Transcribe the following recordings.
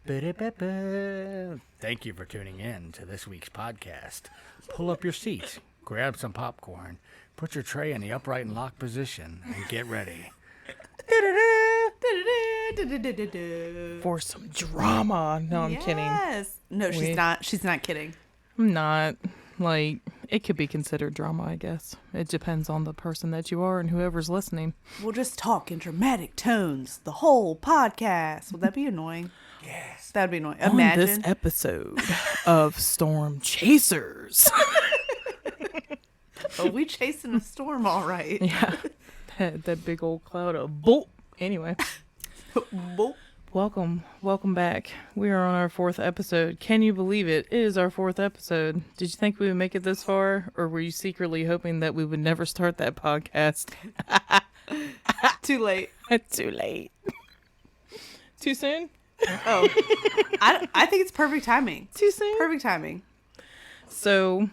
Thank you for tuning in to this week's podcast. Pull up your seat, grab some popcorn, put your tray in the upright and locked position, and get ready. For some drama. No, I'm kidding. Yes. No, she's not. She's not kidding. I'm not. Like, it could be considered drama, I guess. It depends on the person that you are and whoever's listening. We'll just talk in dramatic tones the whole podcast. Would that be annoying? Yes. That'd be annoying. On Imagine. this episode of Storm Chasers. Oh, we chasing a storm, all right. Yeah. That big old cloud of bull. Anyway. Boop. Welcome back. We are on our 4th episode. Can you believe it? It is our 4th episode. Did you think we would make it this far? Or were you secretly hoping that we would never start that podcast? Too late. Too late. Too soon? Oh, I think it's perfect timing. Too soon? Perfect timing. So,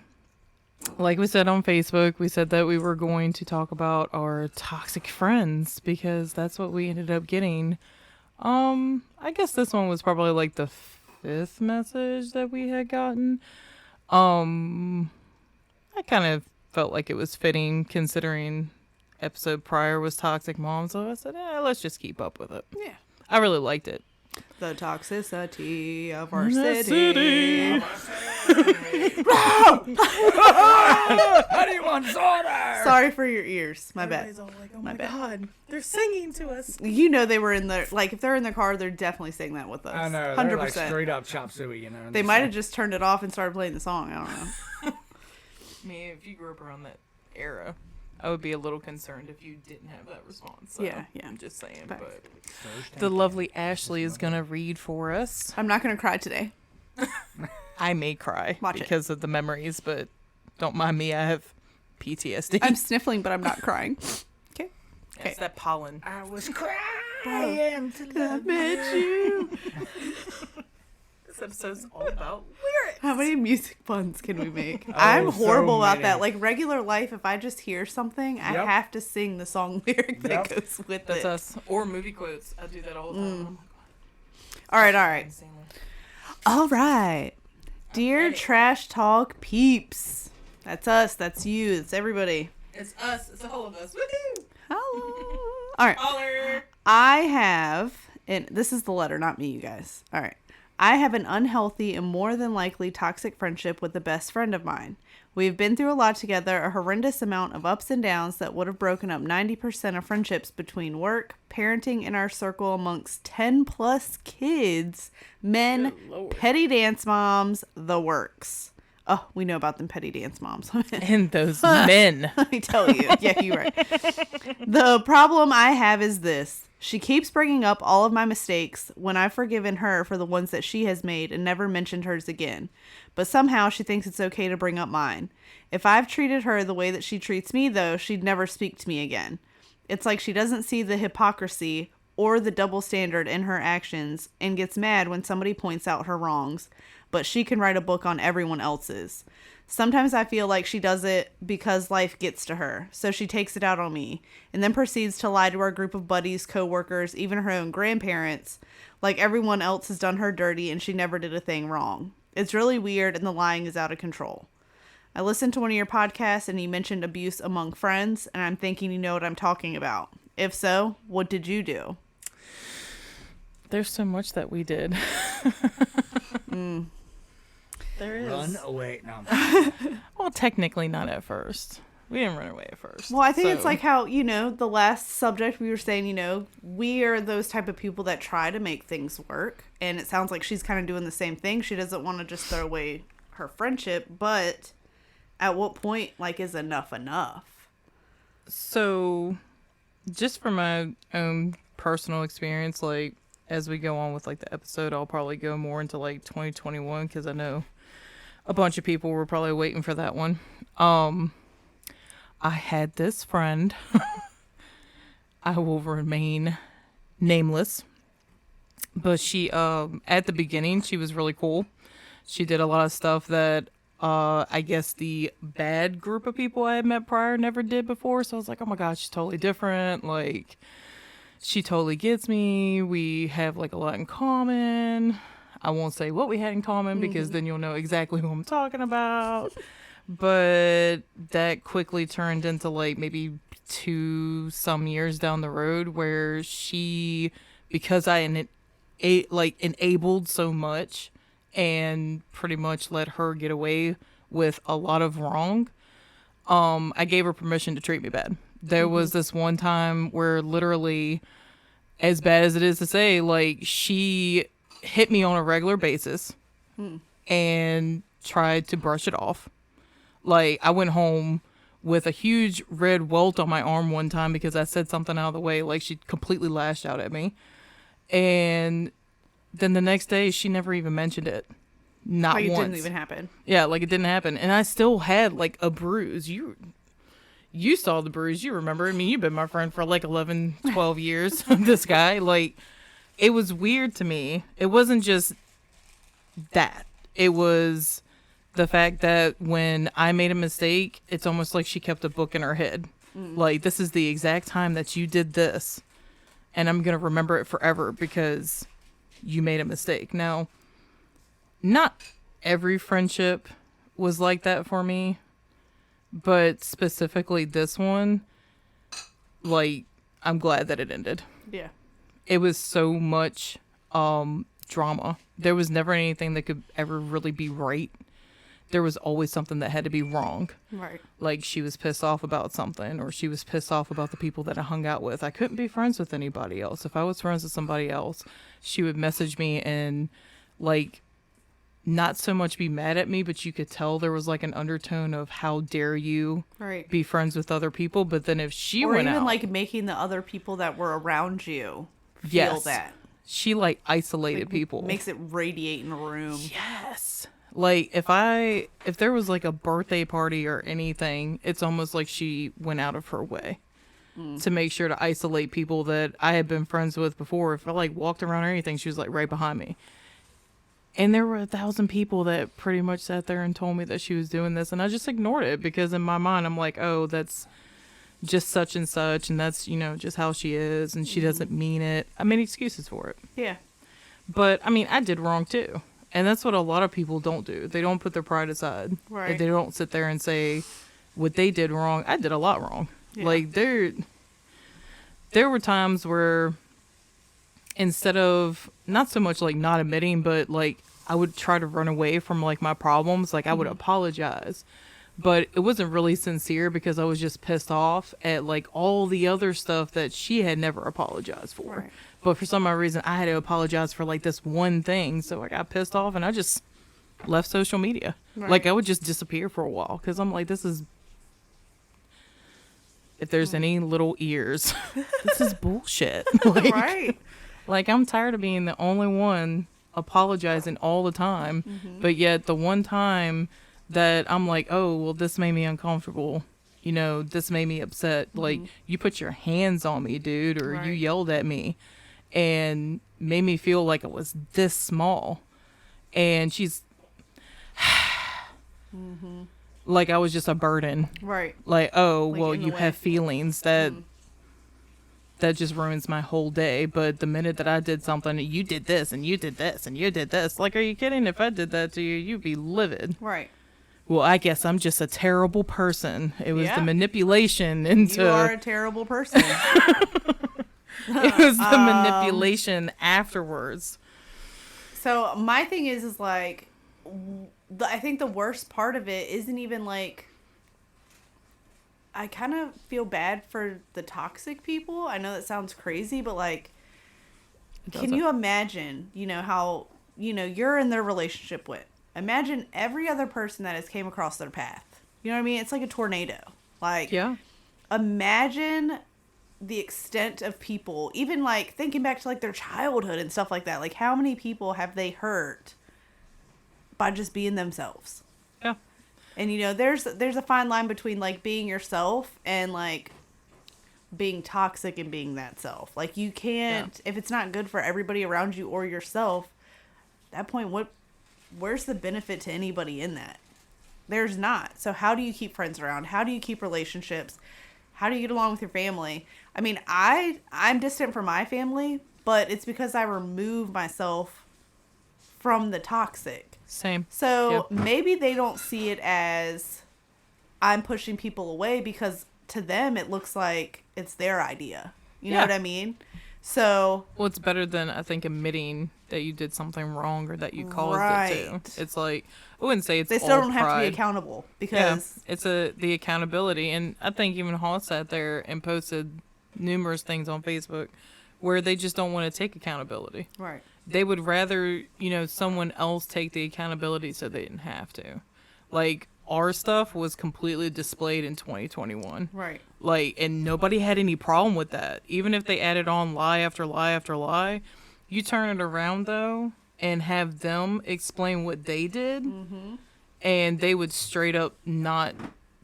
like we said on Facebook, we said that we were going to talk about our toxic friends because that's what we ended up getting. I guess this one was probably like the 5th message that we had gotten. I kind of felt like it was fitting considering episode prior was Toxic Mom, so I said, let's just keep up with it. Yeah. I really liked it. The toxicity of our city. How do you want disorder? Sorry for your ears. My bad. Everybody's all like, oh My my bad. God, they're singing to us. You know they were in the, like, if they're in their car, they're definitely saying that with us. I know, 100%. they're like straight up chop suey, you know. They might have just turned it off and started playing the song. I don't know. I mean, if you grew up around that era, I would be a little concerned if you didn't have that response. So Yeah. I'm just saying. Facts. But the lovely Ashley is going to read for us. I'm not going to cry today. I may cry Watch it. because of the memories, but don't mind me. I have PTSD. I'm sniffling, but I'm not crying. Okay. It's that pollen. I was crying till I met you. This episode's all about lyrics. How many music puns can we make? Oh, I'm so horrible about many. that. Like regular life, if I just hear something, I Yep. have to sing the song lyric that Yep. goes with That's it. us. Or movie quotes. I do that all the time. All right. All right. Dear Trash Talk peeps. That's us. That's you. It's everybody. It's us. It's all of us. Woohoo! Hello. All right. Holler! I have, and this is the letter, not me, you guys. All right. I have an unhealthy and more than likely toxic friendship with the best friend of mine. We've been through a lot together, a horrendous amount of ups and downs that would have broken up 90% of friendships between work, parenting in our circle amongst 10 plus kids, men, Good Lord. petty dance moms, the works. Oh, we know about them petty dance moms. And those men. Let me tell you. Yeah, you're right. The problem I have is this. She keeps bringing up all of my mistakes when I've forgiven her for the ones that she has made and never mentioned hers again. But somehow she thinks it's okay to bring up mine. If I've treated her the way that she treats me, though, she'd never speak to me again. It's like she doesn't see the hypocrisy or the double standard in her actions and gets mad when somebody points out her wrongs. But she can write a book on everyone else's. Sometimes I feel like she does it because life gets to her, so she takes it out on me, and then proceeds to lie to our group of buddies, co-workers, even her own grandparents, like everyone else has done her dirty and she never did a thing wrong. It's really weird and the lying is out of control. I listened to one of your podcasts and you mentioned abuse among friends, and I'm thinking you know what I'm talking about. If so, what did you do? There's so much that we did. There is. Run away. No. Well, technically not at first. We didn't run away at first. Well, I think it's So- like how, the last subject we were saying, we are those type of people that try to make things work. And it sounds like she's kind of doing the same thing. She doesn't want to just throw away her friendship. But at what point, is enough enough? So, just from my own personal experience, as we go on with, the episode, I'll probably go more into, 2021, because I know a bunch of people were probably waiting for that one. I had this friend. I will remain nameless. But she, at the beginning, she was really cool. She did a lot of stuff that I guess the bad group of people I had met prior never did before. So I was like, oh my God, she's totally different. She totally gets me. We have a lot in common. I won't say what we had in common because then you'll know exactly who I'm talking about. But that quickly turned into like maybe 2 some years down the road where she, because I enabled so much and pretty much let her get away with a lot of wrong, I gave her permission to treat me bad. There was this one time where literally, as bad as it is to say, like, she hit me on a regular basis and tried to brush it off. Like, I went home with a huge red welt on my arm one time because I said something out of the way. Like, she completely lashed out at me. And then the next day, she never even mentioned it. Not Like, once. it didn't even happen. Yeah, like, it didn't happen. And I still had, like, a bruise. You saw the bruise. You remember. I mean, you've been my friend for, like, 11, 12 years. This guy. Like, it was weird to me. It wasn't just that. It was the fact that when I made a mistake, it's almost like she kept a book in her head. Like, this is the exact time that you did this, and I'm going to remember it forever because you made a mistake. Now, not every friendship was like that for me, but specifically this one, like, I'm glad that it ended. Yeah. It was so much drama. There was never anything that could ever really be right. There was always something that had to be wrong. Right. Like, she was pissed off about something, or she was pissed off about the people that I hung out with. I couldn't be friends with anybody else. If I was friends with somebody else, she would message me and, like, not so much be mad at me, but you could tell there was, like, an undertone of how dare you Right. be friends with other people. But then if she Or went even, out, like, making the other people that were around you feel Yes. that. she, like, isolated Like, people. Makes it radiate in the room. Yes. Like, if there was, like, a birthday party or anything, it's almost like she went out of her way to make sure to isolate people that I had been friends with before. If I, like, walked around or anything, she was, like, right behind me. And there were 1,000 people that pretty much sat there and told me that she was doing this, and I just ignored it because in my mind, I'm like, oh, that's just such and such, and that's, you know, just how she is, and she doesn't mean it. I made excuses for it. Yeah. But, I mean, I did wrong, too. And that's what a lot of people don't do. They don't put their pride aside. Right. They don't sit there and say what they did wrong. I did a lot wrong. Yeah. Like, there were times where instead of, not so much, like, not admitting, but, like, I would try to run away from, like, my problems. Like, I would apologize. But it wasn't really sincere because I was just pissed off at, like, all the other stuff that she had never apologized for. Right. But for some odd reason, I had to apologize for, like, this one thing. So I got pissed off and I just left social media. Right. Like, I would just disappear for a while because I'm like, this is, if there's any little ears, this is bullshit. Like, Right. like, I'm tired of being the only one apologizing all the time. But yet the one time that I'm like, oh, well, this made me uncomfortable. You know, this made me upset. Like, you put your hands on me, dude, or you Right. yelled at me and made me feel like it was this small. And she's like, I was just a burden. Right. Like, oh, Like, well, in the you way. have feelings that just ruins my whole day. But the minute that I did something, you did this and you did this and you did this. Like, are you kidding? If I did that to you, you'd be livid. Right. Well, I guess I'm just a terrible person. It was Yeah. the manipulation into You are a terrible person. it was the manipulation afterwards. So my thing is like, I think the worst part of it isn't even like, I kind of feel bad for the toxic people. I know that sounds crazy, but like, can doesn't. you imagine, you know, how, you know, you're in their relationship with, imagine every other person that has came across their path. You know what I mean? It's like a tornado. Like, Yeah. imagine the extent of people, even like thinking back to like their childhood and stuff like that. Like, how many people have they hurt by just being themselves? Yeah. And you know, there's a fine line between like being yourself and like being toxic and being that self. Like, you can't, if it's not good for everybody around you or yourself, at that point, where's the benefit to anybody in that? There's not. So how do you keep friends around? How do you keep relationships? How do you get along with your family? I mean, I'm distant from my family, but it's because I remove myself from the toxic. Same. So maybe they don't see it as I'm pushing people away, because to them it looks like it's their idea. You know what I mean? So, well, it's better than, I think, admitting that you did something wrong or that you caused it to. It's like, I wouldn't say it's they still don't have to be accountable, because it's the accountability. And I think even Hall sat there and posted numerous things on Facebook where they just don't want to take accountability. Right. They would rather, someone else take the accountability so they didn't have to. Like, our stuff was completely displayed in 2021. Right. Like, and nobody had any problem with that. Even if they added on lie after lie after lie, you turn it around, though, and have them explain what they did, and they would straight up not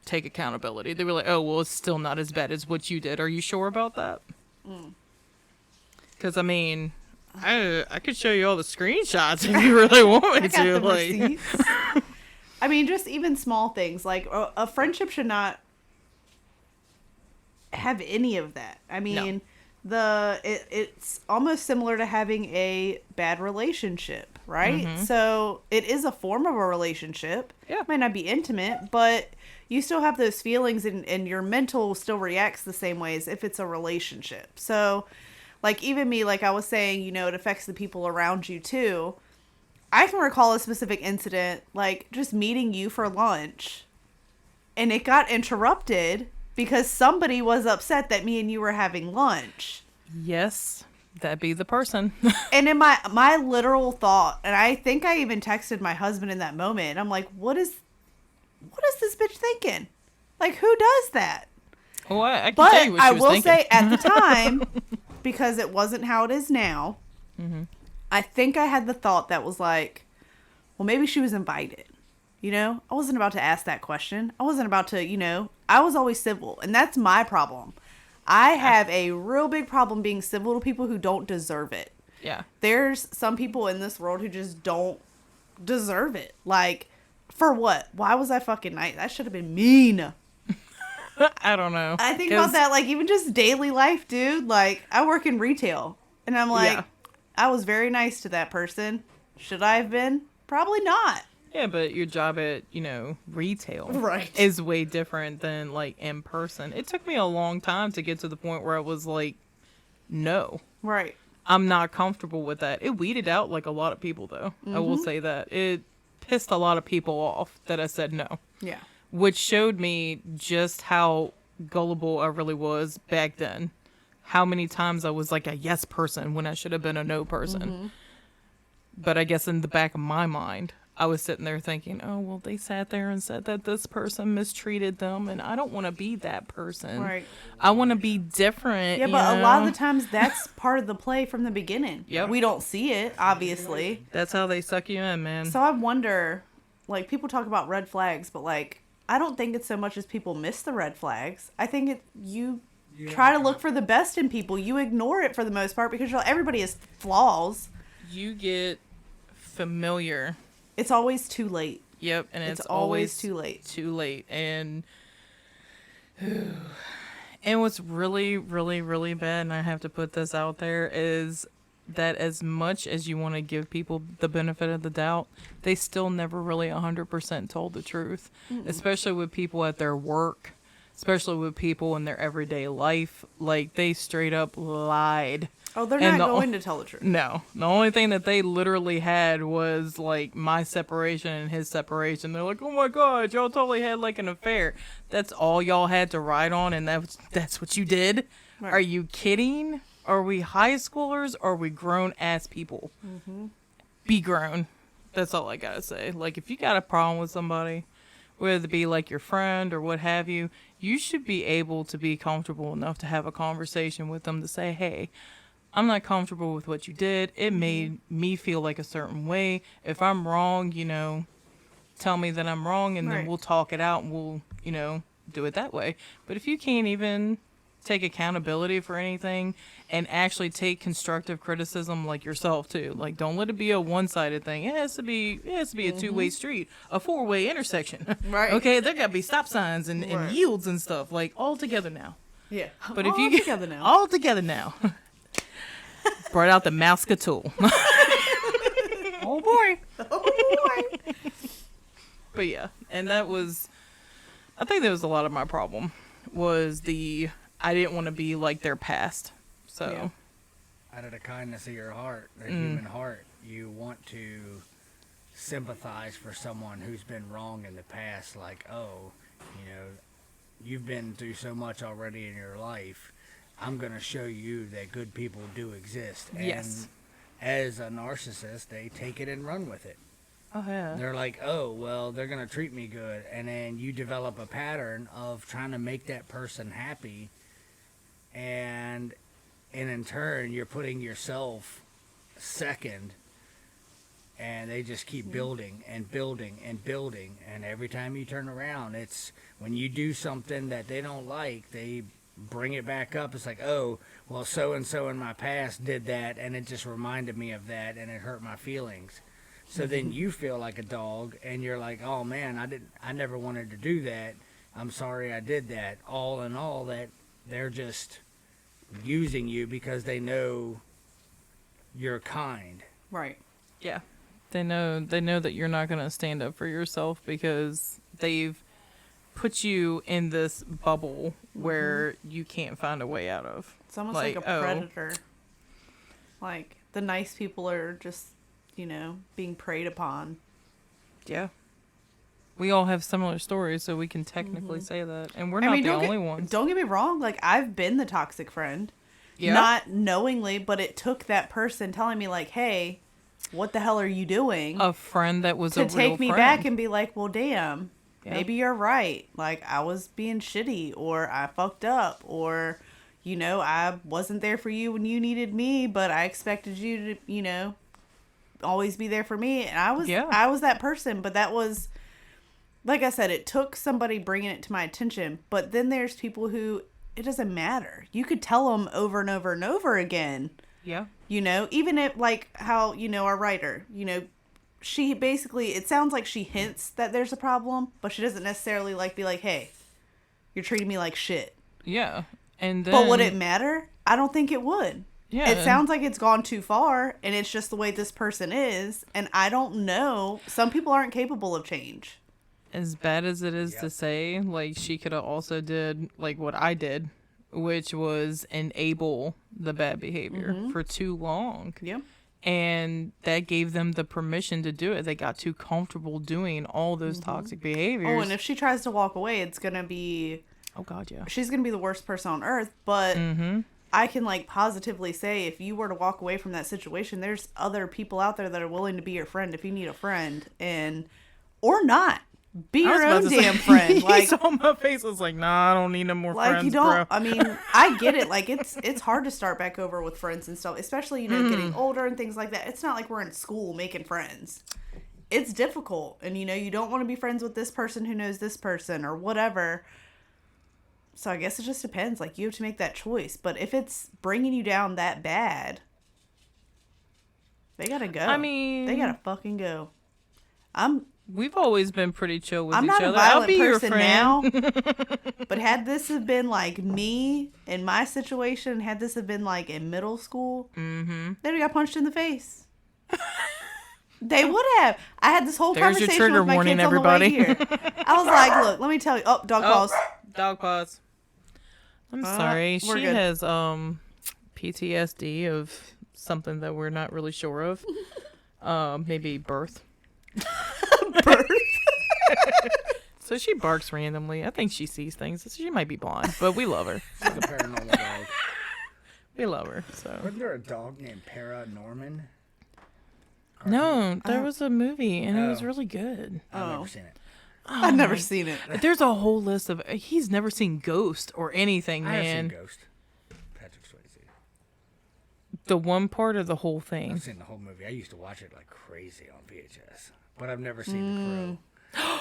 take accountability. They were like, oh, well, it's still not as bad as what you did. Are you sure about that? Because, I mean, I could show you all the screenshots if you really want me to. Like, I mean, just even small things. Like, a friendship should not have any of that. I mean, it's almost similar to having a bad relationship, right? So it is a form of a relationship. Yeah. It might not be intimate, but you still have those feelings, and your mental still reacts the same way as if it's a relationship. So, like, even me, like I was saying, it affects the people around you too. I can recall a specific incident, like just meeting you for lunch, and it got interrupted because somebody was upset that me and you were having lunch. yes, that be the person. And in my literal thought, and I think I even texted my husband in that moment, I'm like, what is this bitch thinking? Like, who does that? Well, I can But tell you what she I was will thinking. say, at the time, because it wasn't how it is now, I think I had the thought that was like, well, maybe she was invited. I wasn't about to ask that question. I wasn't about to, I was always civil. And that's my problem. I have a real big problem being civil to people who don't deserve it. Yeah. There's some people in this world who just don't deserve it. Like, for what? Why was I fucking nice? That should have been mean. I don't know. I think about that, like, even just daily life, dude. Like, I work in retail. And I'm like, I was very nice to that person. Should I have been? Probably not. Yeah, but your job at, retail Right. is way different than, like, in person. It took me a long time to get to the point where I was like, no. Right. I'm not comfortable with that. It weeded out, like, a lot of people, though. I will say that. It pissed a lot of people off that I said no. Yeah. Which showed me just how gullible I really was back then. How many times I was like a yes person when I should have been a no person. But I guess in the back of my mind, I was sitting there thinking, oh, well, they sat there and said that this person mistreated them, and I don't want to be that person. Right. I want to be different. Yeah, but a lot of the times that's part of the play from the beginning. Yep. We don't see it, obviously. That's how they suck you in, man. So I wonder, like, people talk about red flags, but, like, I don't think it's so much as people miss the red flags. I think you try to look for the best in people. You ignore it for the most part because everybody has flaws. You get familiar. It's always too late. Yep, and It's always too late. Too late. And what's really, really, really bad, and I have to put this out there, is that as much as you want to give people the benefit of the doubt, they still never really 100% told the truth, especially with people at their work, especially with people in their everyday life. Like, they straight up lied. Oh, they're And not the going to tell the truth. No. The only thing that they literally had was, like, my separation and his separation. They're like, oh my God, y'all totally had, like, an affair. That's all y'all had to ride on, and that's what you did? Right. Are you kidding? Are we high schoolers or are we grown-ass people? Be grown. That's all I gotta say. Like, if you got a problem with somebody, whether it be, like, your friend or what have you, you should be able to be comfortable enough to have a conversation with them to say, hey, I'm not comfortable with what you did. It made me feel like a certain way. If I'm wrong, tell me that I'm wrong, and then Right. we'll talk it out, and we'll, do it that way. But if you can't even take accountability for anything and actually take constructive criticism, like yourself too, like, don't let it be a one-sided thing. It has to be a two-way street, a four-way intersection. Right. Okay, there gotta be stop signs and Right. yields and stuff, like, all together now. Yeah. But if All you get together now. all together now. Brought out the Mouska tool. Oh boy. But yeah, and that was, I think that was a lot of my problem, was I didn't want to be like their past. So, Yeah. Out of the kindness of your heart, the human heart, you want to sympathize for someone who's been wrong in the past. Like, oh, you've been through so much already in your life. I'm going to show you that good people do exist. And yes. as a narcissist, they take it and run with it. Oh, yeah. They're like, oh, well, they're going to treat me good. And then you develop a pattern of trying to make that person happy. And in turn, you're putting yourself second. And they just keep building and building and building. And every time you turn around, it's when you do something that they don't like, they bring it back up. It's like, oh, well, so-and-so in my past did that, and it just reminded me of that, and it hurt my feelings. So then you feel like a dog, and you're like, oh, man, I never wanted to do that. I'm sorry I did that. All in all, that they're just using you because they know you're kind. Right. Yeah. They know that you're not going to stand up for yourself because they've put you in this bubble where you can't find a way out of. It's almost like a predator. Like, the nice people are just, being preyed upon. Yeah. We all have similar stories, so we can technically say that. And we're not the only ones. Don't get me wrong. Like, I've been the toxic friend. Yeah. Not knowingly, but it took that person telling me, like, hey, what the hell are you doing? A friend that was a real friend. To take me back and be like, well, damn. Yeah. Maybe you're right. Like, I was being shitty, or I fucked up, or, I wasn't there for you when you needed me, but I expected you to, always be there for me. And I was that person, but that was, like I said, it took somebody bringing it to my attention. But then there's people who, it doesn't matter. You could tell them over and over and over again. Yeah. Even if, like, how, our writer, she basically, it sounds like she hints that there's a problem, but she doesn't necessarily be like, hey, you're treating me like shit. Yeah. And then, but would it matter? I don't think it would. Yeah. It sounds like it's gone too far, and it's just the way this person is, and I don't know. Some people aren't capable of change. As bad as it is to say, like, she could have also did, like, what I did, which was enable the bad behavior for too long. Yeah. And that gave them the permission to do it. They got too comfortable doing all those toxic behaviors. Oh, and if she tries to walk away, it's going to be... Oh, God, yeah. She's going to be the worst person on earth. But I can, positively say if you were to walk away from that situation, there's other people out there that are willing to be your friend if you need a friend. Or not. Be your own damn friend. Like, saw my face. I was like, nah, I don't need no more friends, you don't. bro. I mean, I get it. Like, it's hard to start back over with friends and stuff, especially, getting older and things like that. It's not like we're in school making friends. It's difficult. And, you don't want to be friends with this person who knows this person or whatever. So I guess it just depends. Like, you have to make that choice. But if it's bringing you down that bad, they gotta go. I mean, they gotta fucking go. We've always been pretty chill with I'm each not other. a violent I'll be person your friend. now, but had this have been like me in my situation, had this have been like in middle school, they'd have got punched in the face. They would have. I had this whole There's your conversation trigger with my warning, kids everybody. on the way here. I was like, look, let me tell you. Oh, dog paws. Dog paws. I'm sorry. We're She good. has PTSD of something that we're not really sure of. Maybe birth. Birth. So she barks randomly. I think she sees things. She might be blind, but we love her. She's a paranormal dog. We love her. So. Wasn't there a dog named Paranorman? No, there was a movie, and it was really good. I've never seen it. I've never seen it. There's a whole list of... He's never seen Ghost or anything, I have man. seen Ghost. Patrick Swayze. The one part or the whole thing? I've seen the whole movie. I used to watch it like crazy on VHS. But I've never seen The Crow.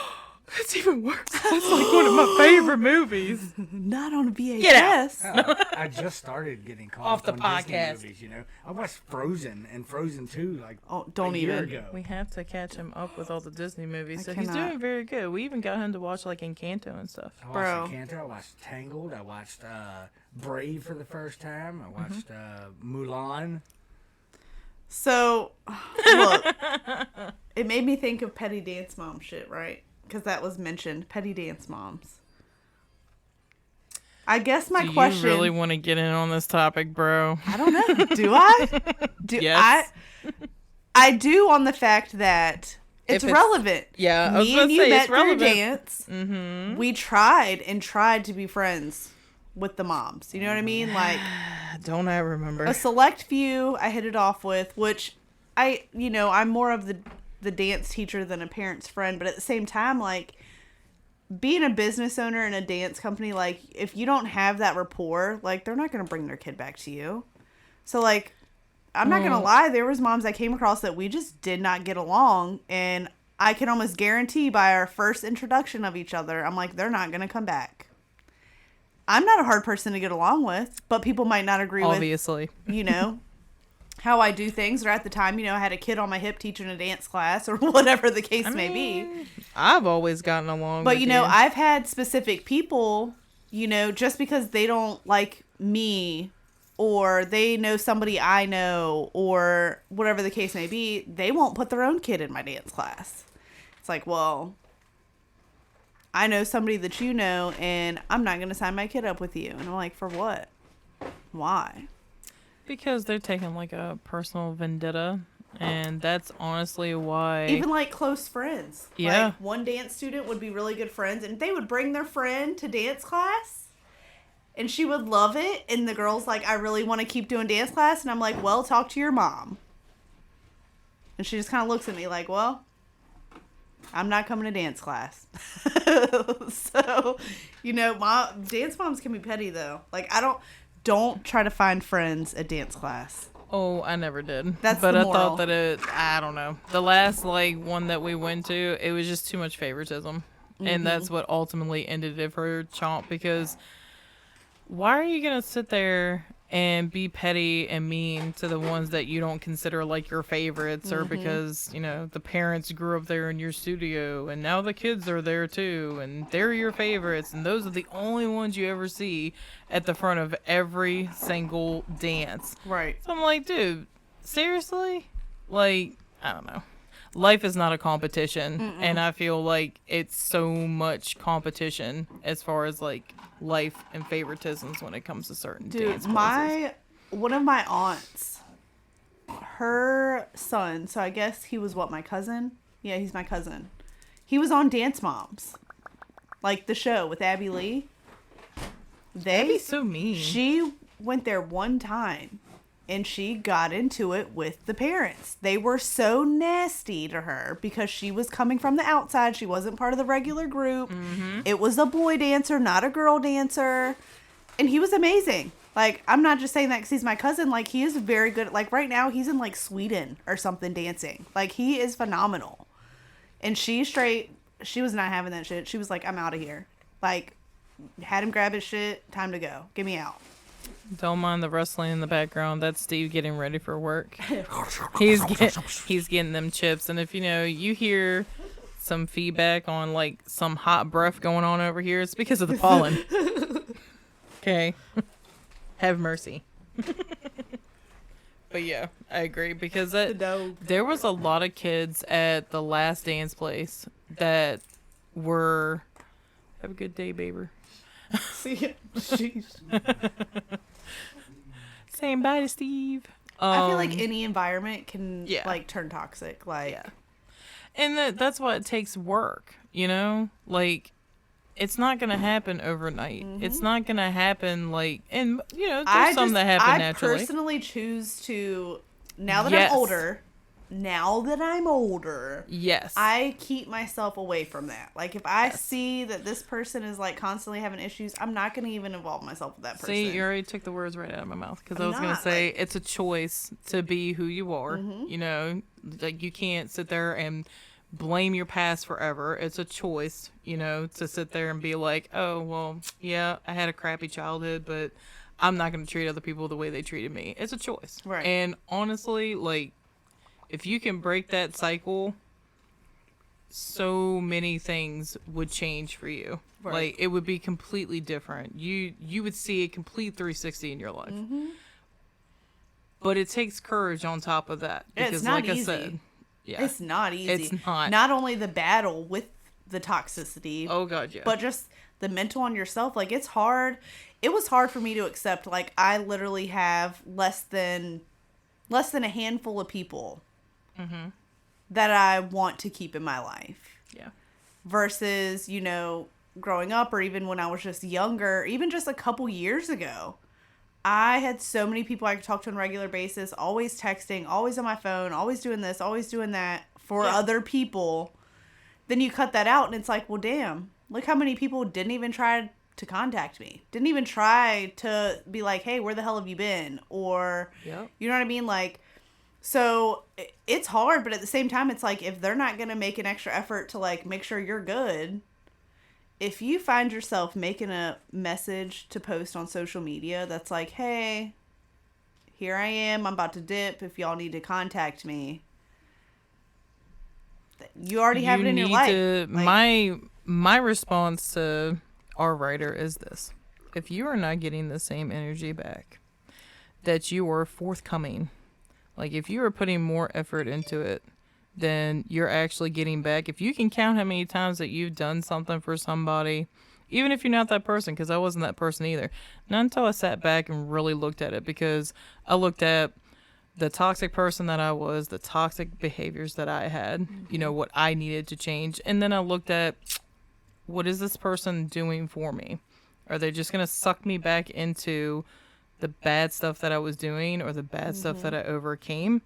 That's even worse. That's like one of my favorite movies. Not on a VHS. Get out. I just started getting caught Off up the on podcast. Disney movies, I watched Frozen and Frozen 2 like don't a year even. ago. We have to catch him up with all the Disney movies. So I he's cannot. doing very good. We even got him to watch like Encanto and stuff. I Bro. watched Encanto, I watched Tangled, I watched Brave for the first time, I watched Mulan. So, look, it made me think of petty dance mom shit, right? because that was mentioned. Petty dance moms. I guess my Do question. you really want to get in on this topic, bro? I don't know. Do I? Yes. I do on the fact that it's relevant. Yeah, I was Me gonna and you say, met it's through relevant. dance. Mm-hmm. We tried to be friends with the moms. You know what I mean? Like, Don't I remember? a select few I hit it off with, which I'm more of the dance teacher than a parent's friend, but at the same time, like, being a business owner in a dance company, like, if you don't have that rapport, like, they're not going to bring their kid back to you. So, like, I'm not going to lie, there was moms I came across that we just did not get along, and I can almost guarantee by our first introduction of each other, I'm like, they're not going to come back. I'm not a hard person to get along with, but people might not agree Obviously. with, how I do things, or at the time, I had a kid on my hip teaching a dance class or whatever the case may be. I've always gotten along But, with you. I've had specific people, just because they don't like me or they know somebody I know or whatever the case may be, they won't put their own kid in my dance class. It's like, well, I know somebody that you know and I'm not going to sign my kid up with you. And I'm like, for what? Why? Because they're taking like a personal vendetta, and that's honestly why. Even like close friends. Yeah. Like one dance student would be really good friends, and they would bring their friend to dance class, and she would love it. And the girl's like, I really want to keep doing dance class. And I'm like, well, talk to your mom. And she just kind of looks at me like, well, I'm not coming to dance class. So, dance moms can be petty though. Like, don't try to find friends at dance class. Oh, I never did. That's but the I moral. thought that I don't know. The last one that we went to, it was just too much favoritism. And that's what ultimately ended it for Chomp, because why are you going to sit there and be petty and mean to the ones that you don't consider like your favorites, or because, the parents grew up there in your studio and now the kids are there too and they're your favorites and those are the only ones you ever see at the front of every single dance. Right. So I'm like, dude, seriously? Like, I don't know. Life is not a competition, and I feel like it's so much competition as far as like life and favoritisms when it comes to certain dance places. One of my aunts, her son, so I guess he was my cousin? Yeah, he's my cousin. He was on Dance Moms, like the show with Abby Lee. That'd be so mean. She went there one time. And she got into it with the parents. They were so nasty to her because she was coming from the outside. She wasn't part of the regular group. It was a boy dancer, not a girl dancer. And he was amazing. Like, I'm not just saying that because he's my cousin. Like, he is very good. Like, right now, he's in, like, Sweden or something dancing. Like, he is phenomenal. And she was not having that shit. She was like, I'm out of here. Like, had him grab his shit. Time to go. Get me out. Don't mind the rustling in the background. That's Steve getting ready for work. He's getting them chips. And if you hear some feedback on like some hot breath going on over here, it's because of the pollen. Okay. Have mercy. But yeah, I agree, because there was a lot of kids at the last dance place that were. Have a good day, baby. See, jeez. Saying bye to Steve. I feel like any environment can like turn toxic. Like, and that's why it takes work. Like, it's not gonna happen overnight. It's not gonna happen like, and there's some that happen naturally. I personally choose to, now that I'm older, yes, I keep myself away from that. Like, if I see that this person is like constantly having issues, I'm not going to even involve myself with that person. See, you already took the words right out of my mouth, because I was going to say, like, it's a choice to be who you are. Like, you can't sit there and blame your past forever. It's a choice, to sit there and be like, oh, well, yeah, I had a crappy childhood, but I'm not going to treat other people the way they treated me. It's a choice. Right. And honestly, like, if you can break that cycle, so many things would change for you. Right. Like, it would be completely different. You would see a complete 360 in your life. But it takes courage on top of that. Because, it's not like easy. I said, it's not easy. It's not. Not only the battle with the toxicity. Oh God, yeah. But just the mental on yourself, like, it's hard. It was hard for me to accept, like, I literally have less than a handful of people that I want to keep in my life. Yeah. Versus, you know, growing up, or even when I was just younger, even just a couple years ago, I had so many people I could talk to on a regular basis, always texting, always on my phone, always doing this, always doing that for other people. Then you cut that out and it's like, well, damn, look how many people didn't even try to contact me. Didn't even try to be like, hey, where the hell have you been? Or, you know what I mean? Like, so it's hard, but at the same time, it's like, if they're not going to make an extra effort to, like, make sure you're good, if you find yourself making a message to post on social media that's like, hey, here I am, I'm about to dip, if y'all need to contact me, you already have it in your life. My response to our writer is this: if you are not getting the same energy back that you are forthcoming, like if you are putting more effort into it than you're actually getting back, if you can count how many times that you've done something for somebody, even if you're not that person, because I wasn't that person either, not until I sat back and really looked at it, because I looked at the toxic person that I was, the toxic behaviors that I had, you know, what I needed to change, and then I looked at, what is this person doing for me? Are they just going to suck me back into the bad stuff that I was doing, or the bad stuff that I overcame?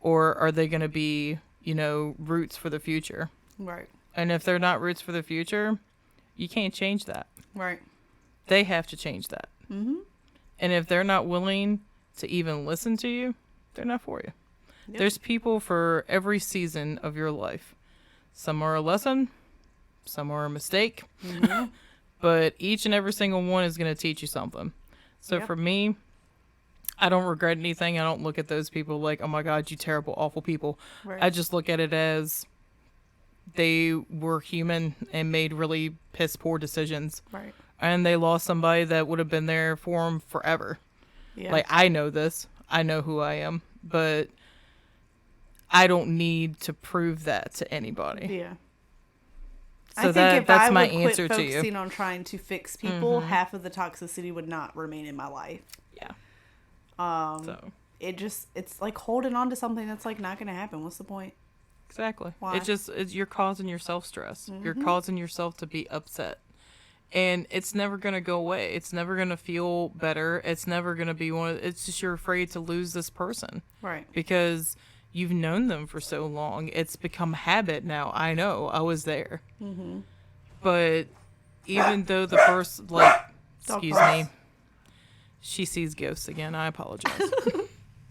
Or are they going to be, you know, roots for the future? Right. And if they're not roots for the future, you can't change that. Right. They have to change that. Mm-hmm. And if they're not willing to even listen to you, they're not for you. Yep. There's people for every season of your life. Some are a lesson, some are a mistake, but each and every single one is going to teach you something. So for me, I don't regret anything. I don't look at those people like, oh my God, you terrible, awful people. Right. I just look at it as they were human and made really piss poor decisions. Right. And they lost somebody that would have been there for them forever. Yeah. Like, I know this. I know who I am. But I don't need to prove that to anybody. Yeah. So I think that's I my would answer quit to you. focusing on trying to fix people, half of the toxicity would not remain in my life. Yeah. It's like holding on to something that's like not going to happen. What's the point? Exactly. Why? You're causing yourself stress. You're causing yourself to be upset. And it's never going to go away. It's never going to feel better. It's never going to be it's just you're afraid to lose this person. Right. Because you've known them for so long. It's become habit now. I know. I was there. Mm-hmm. But even though the person, like, excuse me, she sees ghosts again. I apologize.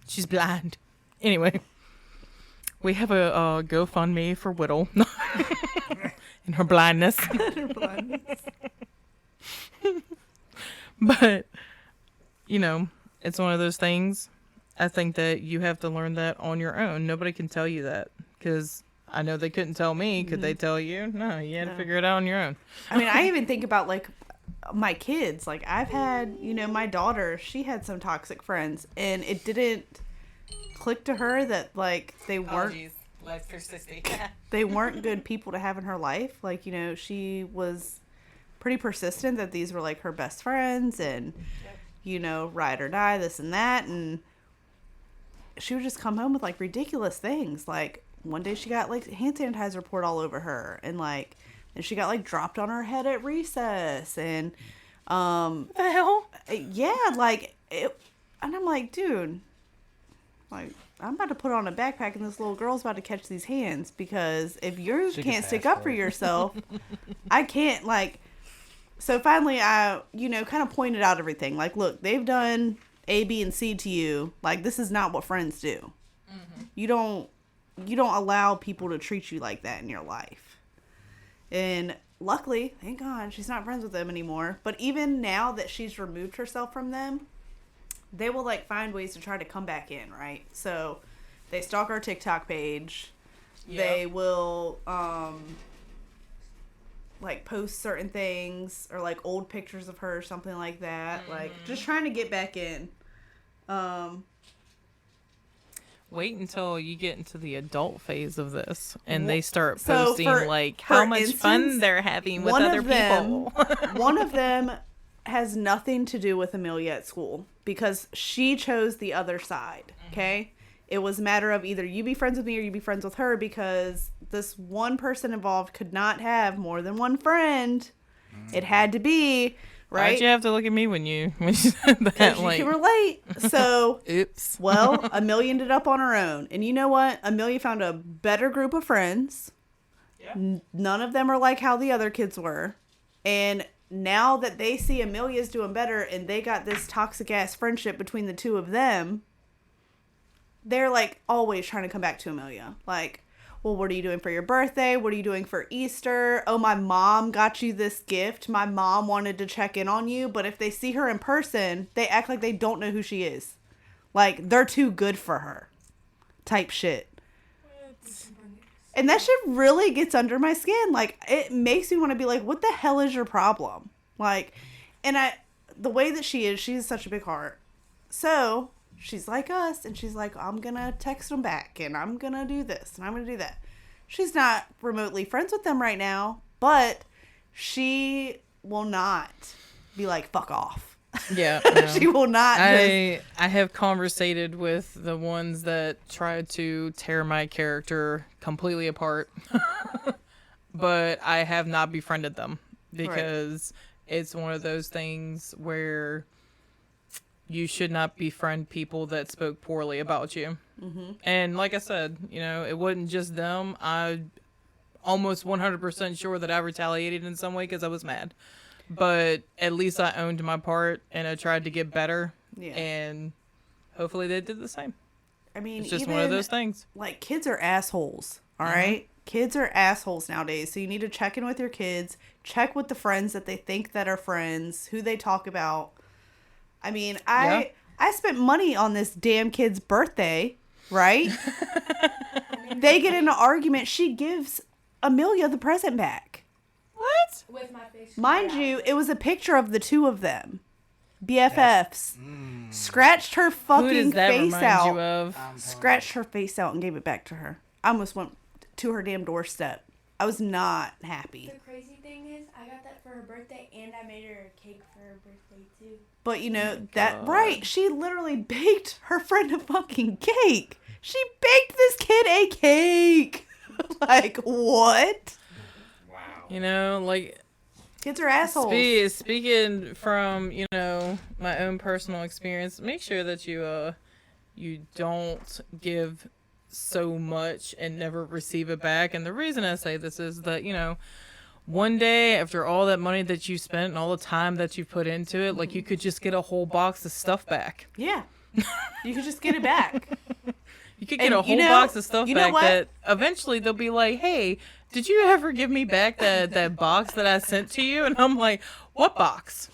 She's blind. Anyway, we have a GoFundMe for Whittle in her blindness. But, you know, it's one of those things. I think that you have to learn that on your own. Nobody can tell you that, because I know they couldn't tell me. Could they tell you? No, you had to figure it out on your own. I mean, I even think about, like, my kids. Like, I've had, you know, my daughter, she had some toxic friends, and it didn't click to her that, like, they weren't they weren't good people to have in her life. Like, you know, she was pretty persistent that these were, like, her best friends, and you know, ride or die, this and that, and she would just come home with, like, ridiculous things. Like, one day she got, like, hand sanitizer poured all over her, and, like, and she got, like, dropped on her head at recess, and the hell? Yeah, like, and I'm like, dude, like, I'm about to put on a backpack and this little girl's about to catch these hands, because if you can't stick up for yourself, I can't, like. So finally I, you know, kind of pointed out everything. Like, look, they've done A, B, and C to you. Like, this is not what friends do. Mm-hmm. You don't allow people to treat you like that in your life. And luckily, thank God, she's not friends with them anymore. But even now that she's removed herself from them, they will, like, find ways to try to come back in, right? So they stalk our TikTok page. Yep. They will, like, post certain things, or, like, old pictures of her or something like that. Mm-hmm. Like, just trying to get back in. Wait until you get into the adult phase of this and they start So posting for how much instance, fun they're having with one other of them- people. One of them has nothing to do with Amelia at school because she chose the other side. Okay. It was a matter of either you be friends with me or you be friends with her because this one person involved could not have more than one friend. It had to be, right? Why'd you have to look at me when you said that? Because you can relate. So, oops. well, Amelia ended up on her own. And you know what? Amelia found a better group of friends. Yeah. None of them are like how the other kids were. And now that they see Amelia's doing better and they got this toxic ass friendship between the two of them, they're like always trying to come back to Amelia. Like, well, what are you doing for your birthday? What are you doing for Easter? Oh, my mom got you this gift. My mom wanted to check in on you. But if they see her in person, they act like they don't know who she is. Like, they're too good for her type shit. And that shit really gets under my skin. Like, it makes me want to be like, what the hell is your problem? Like, and the way that she is, she's such a big heart. So she's like us, and she's like, I'm going to text them back, and I'm going to do this, and I'm going to do that. She's not remotely friends with them right now, but she will not be like, fuck off. Yeah. No. She will not. I have conversated with the ones that tried to tear my character completely apart, but I have not befriended them because it's one of those things where you should not befriend people that spoke poorly about you. Mm-hmm. And like I said, it wasn't just them. I'm almost 100% sure that I retaliated in some way because I was mad. But at least I owned my part and I tried to get better. Yeah. And hopefully they did the same. I mean, it's just one of those things. Like, kids are assholes, all right? Kids are assholes nowadays. So you need to check in with your kids. Check with the friends that they think that are friends, who they talk about. I mean, I spent money on this damn kid's birthday, right? They get in an argument. She gives Amelia the present back. What? With my face. Mind you, it was a picture of the two of them. BFFs. Scratched her fucking face out. You of? Scratched her face out and gave it back to her. I almost went to her damn doorstep. I was not happy. The crazy thing is, I got that for her birthday, and I made her a cake for her birthday, too. But, right, she literally baked her friend a fucking cake. She baked this kid a cake. Like, what? Wow. Like... Kids are assholes. Speaking from, my own personal experience, make sure that you don't give so much and never receive it back. And the reason I say this is that, one day after all that money that you spent and all the time that you put into it, like, you could just get a whole box of stuff back. Yeah. You could just get it back. You could get a whole box of stuff back that eventually they'll be like, hey, did you ever give me back that box that I sent to you? And I'm like, what box?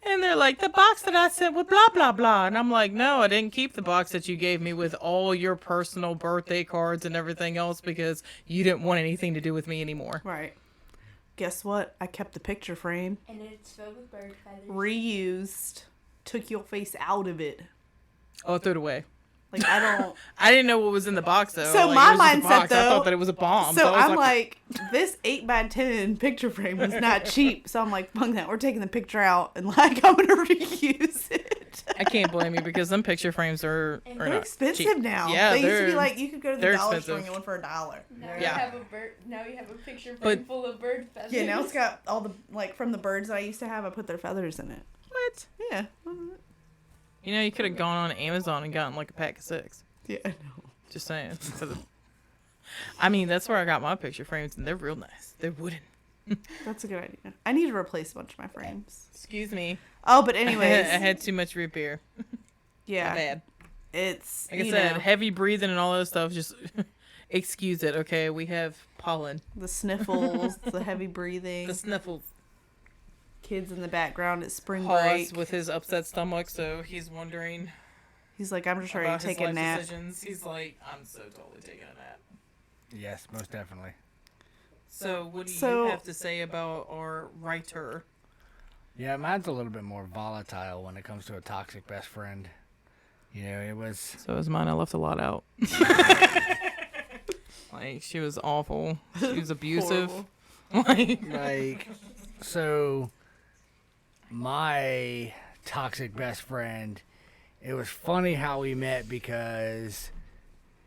And they're like, the box that I sent with blah, blah, blah. And I'm like, no, I didn't keep the box that you gave me with all your personal birthday cards and everything else because you didn't want anything to do with me anymore. Right. Guess what? I kept the picture frame. And it's filled with bird feathers. Reused. Took your face out of it. Oh, I threw it away. Like, I don't... I didn't know what was in the box, though. So my mindset, though... I thought that it was a bomb. So I'm like, this 8x10 picture frame was not cheap. So I'm like, fuck that. We're taking the picture out and, like, I'm going to reuse it. I can't blame you because them picture frames are they're not expensive cheap. now. Yeah, they used to be like, you could go to the dollar store and get one for $1. Now you have a bird. Now you have a picture frame full of bird feathers. Yeah, now it's got all the, like, from the birds that I used to have, I put their feathers in it. What? Yeah. You could have gone on Amazon and gotten, like, a pack of 6. Yeah, I know. Just saying. I mean, that's where I got my picture frames, and they're real nice. They're wooden. That's a good idea. I need to replace a bunch of my frames. Excuse me. Oh, but anyways. I had too much root beer. Yeah. My bad. It's, like I said, heavy breathing and all that stuff. Just excuse it, okay? We have pollen. The sniffles, the heavy breathing. The sniffles. Kids in the background at spring Pause break. with his upset stomach, so he's wondering... He's like, I'm just ready to take a nap. Decisions. He's like, I'm so totally taking a nap. Yes, most definitely. So, what do you have to say about our writer? Yeah, mine's a little bit more volatile when it comes to a toxic best friend. You know, it was. So was mine. I left a lot out. Like, she was awful. She was abusive. Like, so my toxic best friend, it was funny how we met because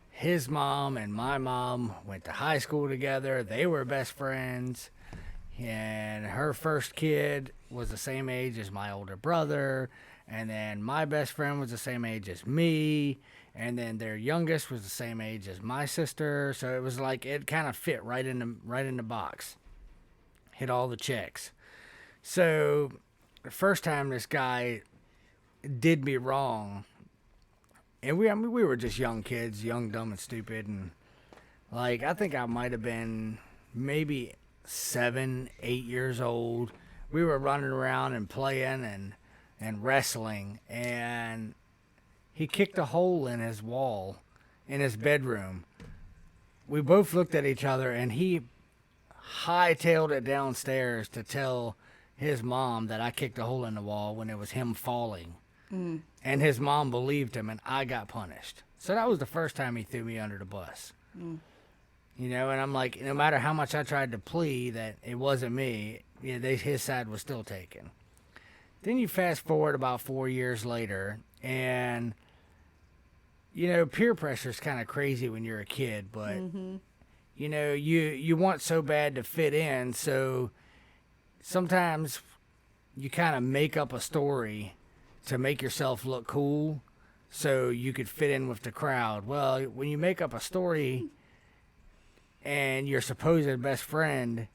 his mom and my mom went to high school together. They were best friends. And her first kid was the same age as my older brother. And then my best friend was the same age as me. And then their youngest was the same age as my sister. So it was like it kind of fit right in the box. Hit all the checks. So the first time this guy did me wrong, and we were just young kids, young, dumb, and stupid, and like I think I might have been maybe 7, 8 years old. We were running around and playing and wrestling, and he kicked a hole in his wall in his bedroom. We both looked at each other, and he hightailed it downstairs to tell his mom that I kicked a hole in the wall when it was him falling. And his mom believed him, and I got punished. So that was the first time he threw me under the bus. You know, and I'm like, no matter how much I tried to plea that it wasn't me, his side was still taken. Then you fast forward about 4 years later, and, you know, peer pressure is kind of crazy when you're a kid, but, you know, you want so bad to fit in, so sometimes you kind of make up a story to make yourself look cool so you could fit in with the crowd. Well, when you make up a story and your supposed best friend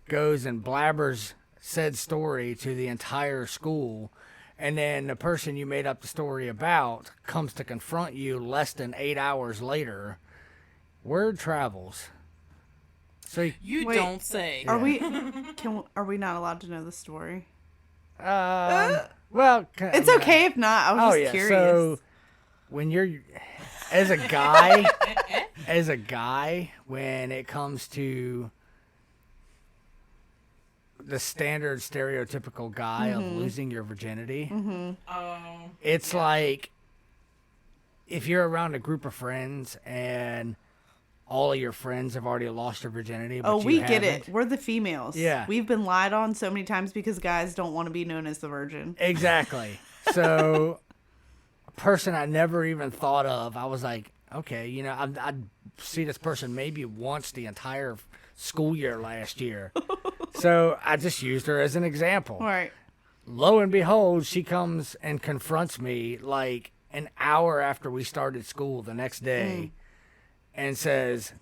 goes and blabbers said story to the entire school, and then the person you made up the story about comes to confront you less than 8 hours later, word travels. So You Wait, don't say. Are we not allowed to know the story? well, It's okay if not. I was just curious. So when you're as a guy, when it comes to the standard stereotypical guy of losing your virginity, it's like if you're around a group of friends and all of your friends have already lost their virginity, but we you get haven't. it. We're the females. Yeah. We've been lied on so many times because guys don't want to be known as the virgin. Exactly. So, a person I never even thought of, I was like, okay, you know, I'd see this person maybe once the entire school year last year. So, I just used her as an example. All right. Lo and behold, she comes and confronts me like an hour after we started school the next day and says,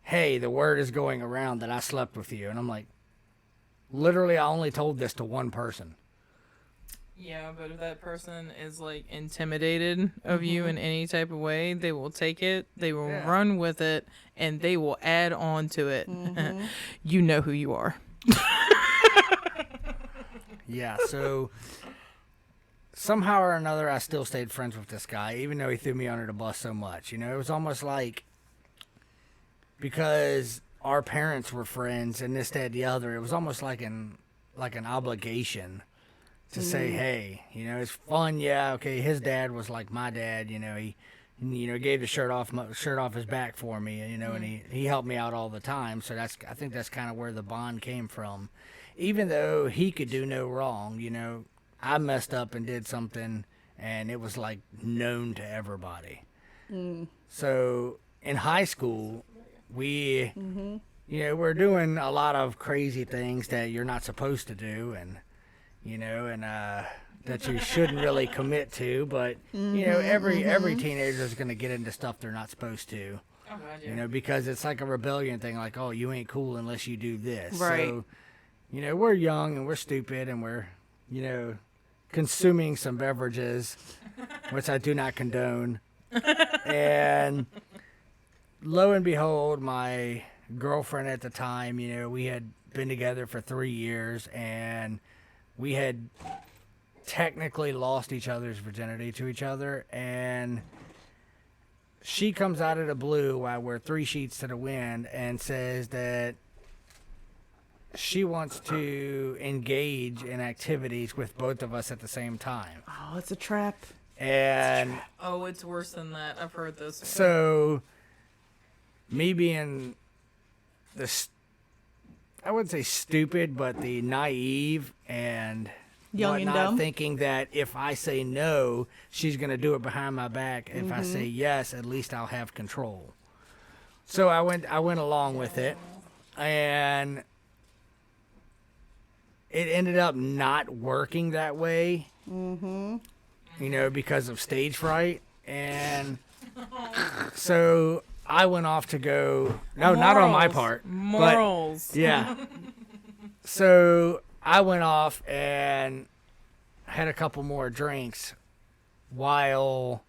hey, the word is going around that I slept with you. And I'm like, literally, I only told this to one person. Yeah, but if that person is like intimidated of you in any type of way, they will take it, they will run with it, and they will add on to it. You know who you are. Yeah, so somehow or another, I still stayed friends with this guy, even though he threw me under the bus so much. You know, it was almost like because our parents were friends and this, that, the other, it was almost like an obligation to say, hey, you know, it's fun. Yeah, okay. His dad was like my dad. You know, he gave the shirt off his back for me. You know, and he helped me out all the time. So I think that's kind of where the bond came from. Even though he could do no wrong, you know, I messed up and did something, and it was like known to everybody. So in high school, we, you know, we're doing a lot of crazy things that you're not supposed to do, and you know, and that you shouldn't really commit to. But you know, every teenager is going to get into stuff they're not supposed to. Oh, God, You know, because it's like a rebellion thing, like, oh, you ain't cool unless you do this. Right. So, you know, we're young and we're stupid and we're, you know, consuming some beverages, which I do not condone. And lo and behold, my girlfriend at the time, you know, we had been together for 3 years and we had technically lost each other's virginity to each other. And she comes out of the blue while we're 3 sheets to the wind and says that she wants to engage in activities with both of us at the same time. Oh, it's a trap. And Oh, it's worse than that. I've heard this. so, me being I wouldn't say stupid, but the naive and Young and whatnot, dumb. thinking that if I say no, she's going to do it behind my back. If I say yes, at least I'll have control. So I went along with it, and it ended up not working that way. Mm-hmm. You know, because of stage fright, and so I went off to go. No, not on my part. Morals. But, yeah. So I went off and had a couple more drinks while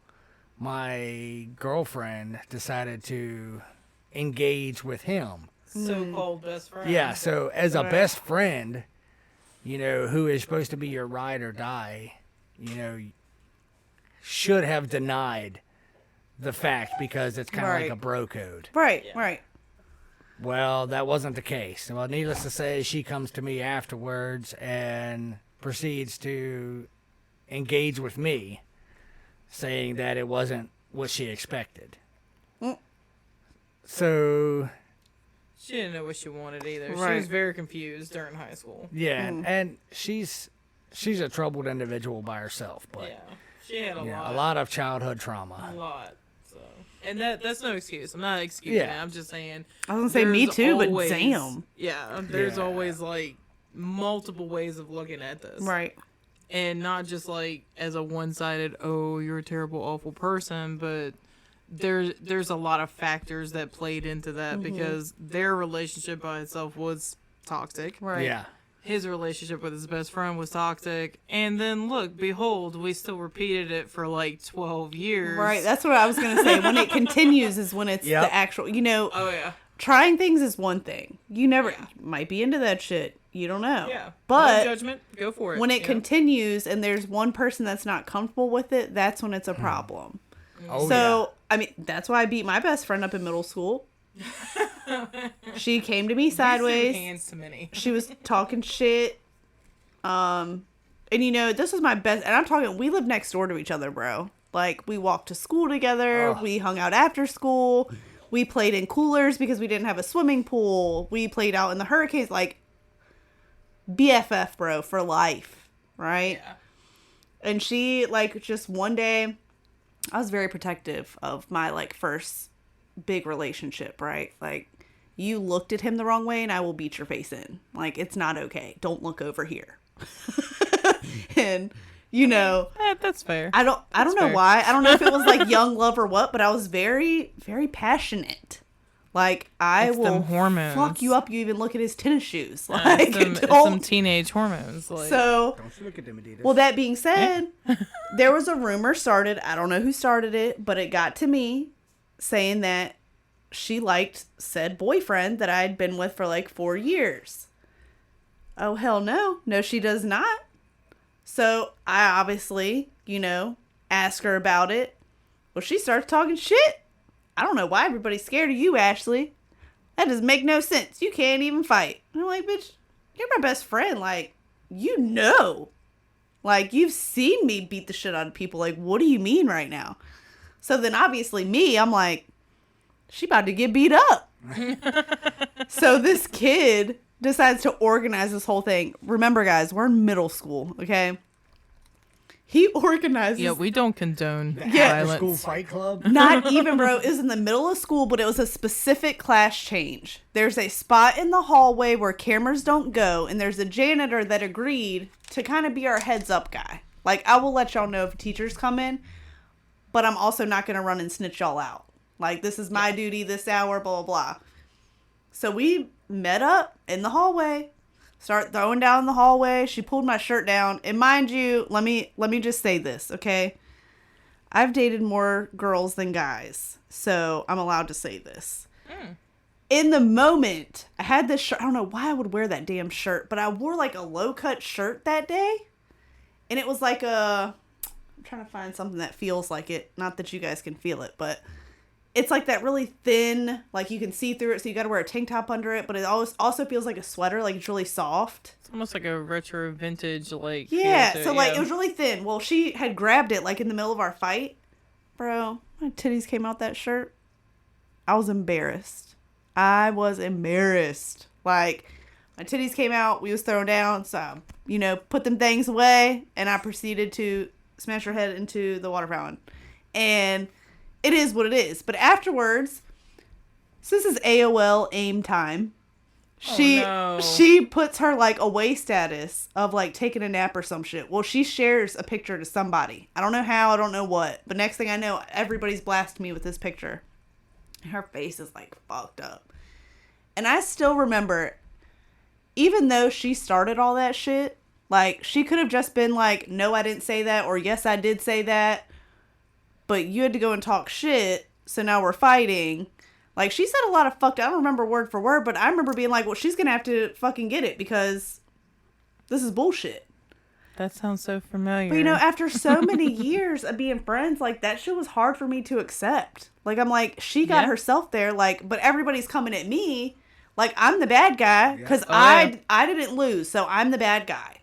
my girlfriend decided to engage with him. So-called best friend. Yeah, so as a best friend, you know, who is supposed to be your ride or die, you know, should have denied the fact because it's kind of like Right. a bro code. Right, Yeah. right. Well, that wasn't the case. Well, needless to say, she comes to me afterwards and proceeds to engage with me, saying that it wasn't what she expected. Mm. So, She didn't know what she wanted either. She Right. was very confused during high school. yeah, and she's a troubled individual by herself, but Yeah. She had a yeah, lot. a lot of childhood A trauma. lot. So, and that's no excuse. I'm not excusing Yeah. it. I'm just saying. I was gonna say me there's too, but always- damn. Yeah, there's Yeah. always like multiple ways of looking at this. Right. And not just like as a one-sided, oh, you're a terrible, awful person, but there's a lot of factors that played into that because their relationship by itself was toxic. Right. Yeah. His relationship with his best friend was toxic. And then look, behold, we still repeated it for like 12 years. Right. That's what I was gonna say. When it continues is when it's Yep. the actual. You know, Oh yeah. trying things is one thing. You never you might be into that shit. You don't know. Yeah. But no judgment, go for it. when it you know? continues and there's one person that's not comfortable with it, that's when it's a problem. Oh, So, I mean, that's why I beat my best friend up in middle school. She came to me sideways. Hands to many. She was talking shit. And you know, this was my best, and I'm talking, we lived next door to each other, bro. Like, we walked to school together. Ugh. We hung out after school. We played in coolers because we didn't have a swimming pool. We played out in the hurricanes. Like, BFF, bro, for life. Right? Yeah. And she, like, just one day, I was very protective of my, like, first big relationship, right? Like, you looked at him the wrong way and I will beat your face in. Like, it's not okay. Don't look over here. And, you know, That's fair. I don't know fair. why. I don't know if it was, like, young love or what, but I was very, very passionate. Like, I It's will them hormones. fuck you up. You even look at his tennis shoes. It's Like, some don't. teenage hormones. Like, So, Don't you look at them, Adidas. well, that being said, there was a rumor started. I don't know who started it, but it got to me saying that she liked said boyfriend that I'd been with for like 4 years. Oh, hell no. No, she does not. So I obviously, you know, ask her about it. Well, she starts talking shit. I don't know why everybody's scared of you, Ashley. That doesn't make no sense. You can't even fight. And I'm like, bitch, you're my best friend. Like, you know. Like, you've seen me beat the shit out of people. Like, what do you mean right now? So then obviously me, I'm like, she about to get beat up. So this kid decides to organize this whole thing. Remember, guys, we're in middle school, okay? He organizes. yeah, we don't condone Yeah. School violence. fight club. Not even, bro. It was in the middle of school, but it was a specific class change. There's a spot in the hallway where cameras don't go, and there's a janitor that agreed to kind of be our heads up guy. Like, I will let y'all know if teachers come in, but I'm also not going to run and snitch y'all out. Like, this is my duty this hour, blah, blah, blah. So we met up in the hallway, start throwing down the hallway. She pulled my shirt down. And mind you, let me just say this, okay? I've dated more girls than guys, so I'm allowed to say this. In the moment, I had this shirt. I don't know why I would wear that damn shirt, but I wore like a low-cut shirt that day. And it was like I'm trying to find something that feels like it. Not that you guys can feel it, but it's like that really thin, like you can see through it, so you got to wear a tank top under it, but it also feels like a sweater, like it's really soft. It's almost like a retro vintage, like, yeah, feel to so it, like it was really thin. Well, she had grabbed it like in the middle of our fight. Bro, my titties came out that shirt. I was embarrassed. Like, my titties came out, we was thrown down, so, put them things away, and I proceeded to smash her head into the water fountain. And it is what it is. But afterwards, so this is AOL aim time. She puts her, like, away status of, like, taking a nap or some shit. Well, she shares a picture to somebody. I don't know how, I don't know what. But next thing I know, everybody's blasting me with this picture. Her face is, like, fucked up. And I still remember, even though she started all that shit, like, she could have just been like, no, I didn't say that, or yes, I did say that, but you had to go and talk shit, so now we're fighting. Like, she said a lot of fucked, I don't remember word for word, but I remember being like, well, she's gonna have to fucking get it, because this is bullshit. That sounds so familiar. But, after so many years of being friends, like, that shit was hard for me to accept. Like, I'm like, she got herself there, like, but everybody's coming at me, like, I'm the bad guy, because I didn't lose, so I'm the bad guy.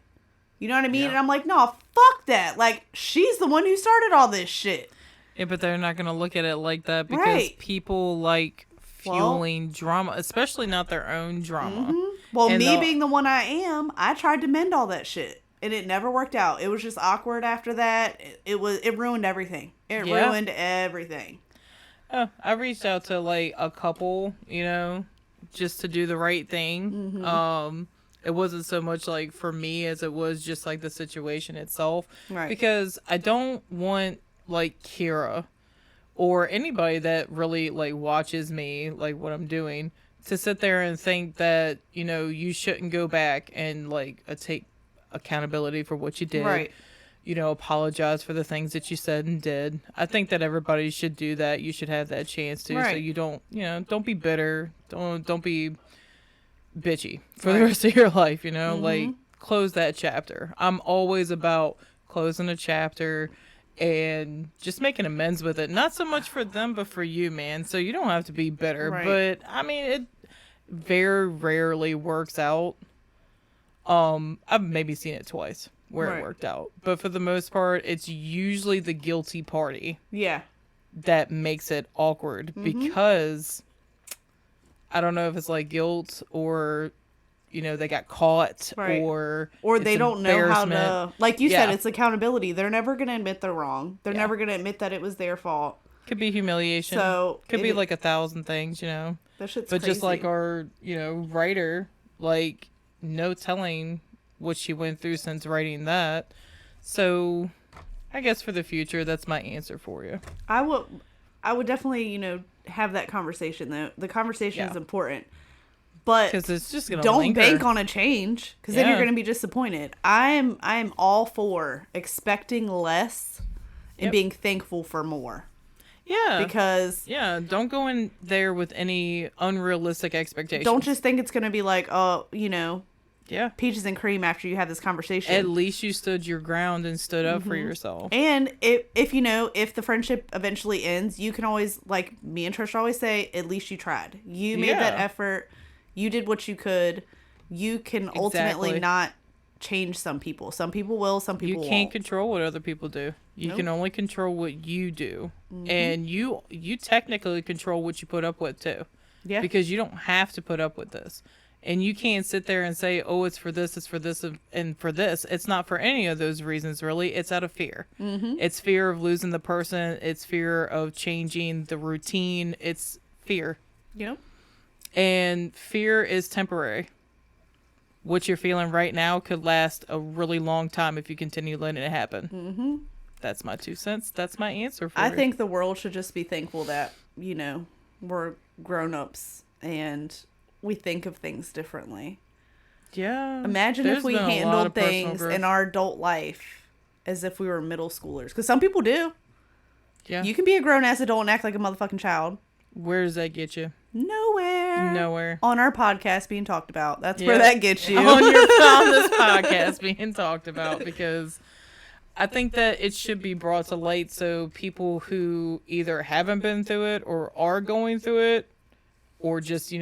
You know what I mean? Yeah. And I'm like, no, fuck that. Like, she's the one who started all this shit. Yeah, but they're not going to look at it like that because people like fueling drama, especially not their own drama. Mm-hmm. Well, and being the one I am, I tried to mend all that shit. And it never worked out. It was just awkward after that. It ruined everything. It ruined everything. Oh, I reached out to, like, a couple, just to do the right thing. Mm-hmm. It wasn't so much like for me as it was just like the situation itself. Right. Because I don't want, like, Kira or anybody that really, like, watches me, like, what I'm doing, to sit there and think that, you shouldn't go back and, like, take accountability for what you did. Right. Apologize for the things that you said and did. I think that everybody should do that. You should have that chance to. Right. So you don't, don't be bitter. Don't be bitchy for the rest of your life, like, close that chapter. I'm always about closing a chapter and just making amends with it. Not so much for them, but for you, man. So you don't have to be bitter. Right. But I mean, it very rarely works out. I've maybe seen it twice where it worked out, but for the most part, it's usually the guilty party. Yeah. That makes it awkward because I don't know if it's like guilt or, they got caught or they don't know how to, like you said, it's accountability. They're never going to admit they're wrong. They're never going to admit that it was their fault. Could be humiliation. So could be like 1,000 things, That shit's but crazy. just like our, writer, like, no telling what she went through since writing that. So I guess for the future, that's my answer for you. I would definitely, have that conversation though. The conversation is important, but because it's just gonna don't linger. bank on a change because then you're going to be disappointed. I'm all for expecting less and being thankful for more. Yeah. Because don't go in there with any unrealistic expectations. Don't just think it's going to be like, peaches and cream after you have this conversation. At least you stood your ground and stood up for yourself. And if the friendship eventually ends, you can always, like me and Trish always say, at least you tried. You made that effort. You did what you could. You can ultimately not change some people. Some people will, some people won't. You can't control what other people do. You can only control what you do. And you technically control what you put up with too. Yeah. Because you don't have to put up with this. And you can't sit there and say, oh, it's for this, and for this. It's not for any of those reasons, really. It's out of fear. It's fear of losing the person. It's fear of changing the routine. It's fear. And fear is temporary. What you're feeling right now could last a really long time if you continue letting it happen. That's my 2 cents. That's my answer for I think the world should just be thankful that, we're grown-ups and we think of things differently. Yeah. Imagine if we handled things in our adult life as if we were middle schoolers. Because some people do. Yeah. You can be a grown-ass adult and act like a motherfucking child. Where does that get you? Nowhere. On our podcast being talked about. That's where that gets you. On this podcast being talked about, because I think that it should be brought to light so people who either haven't been through it or are going through it, or just,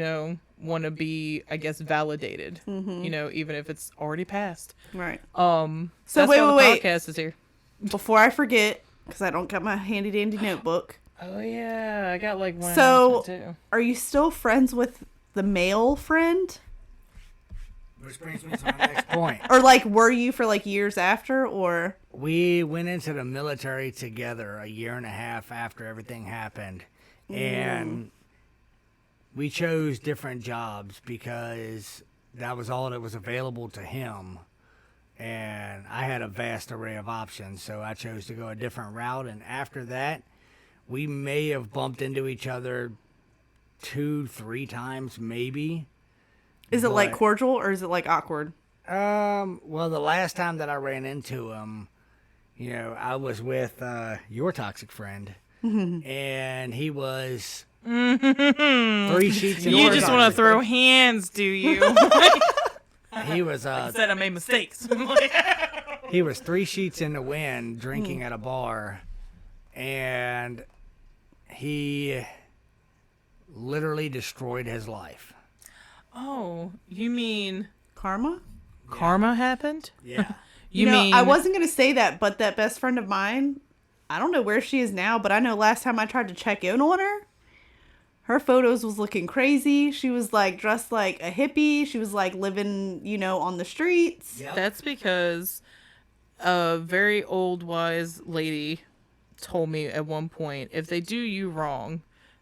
want to be, I guess, validated, even if it's already passed. Right. So So that's wait, why the wait. podcast is here. Before I forget, because I don't got my handy dandy notebook. Oh, yeah. I got, like, one So, announcement, too. are you still friends with the male friend? Which brings me to my next point. Or, like, were you for, like, years after, or? We went into the military together a year and a half after everything happened. And we chose different jobs because that was all that was available to him. And I had a vast array of options, so I chose to go a different route. And after that, we may have bumped into each other 2-3 times, maybe. Is it, like, But- cordial, or is it, like, awkward? Well, the last time that I ran into him, I was with your toxic friend, and he was 3 sheets in You one just want to toxic. throw hands, do you? He was Said I made mistakes. he was 3 sheets in the wind, drinking at a bar, and he literally destroyed his life. Oh, you mean Karma? karma happened? Yeah. You mean I wasn't going to say that, but that best friend of mine, I don't know where she is now, but I know last time I tried to check in on her photos was looking crazy. She was, like, dressed like a hippie. She was, like, living, on the streets. Yep. That's because a very old wise lady told me at one point, if they do you wrong,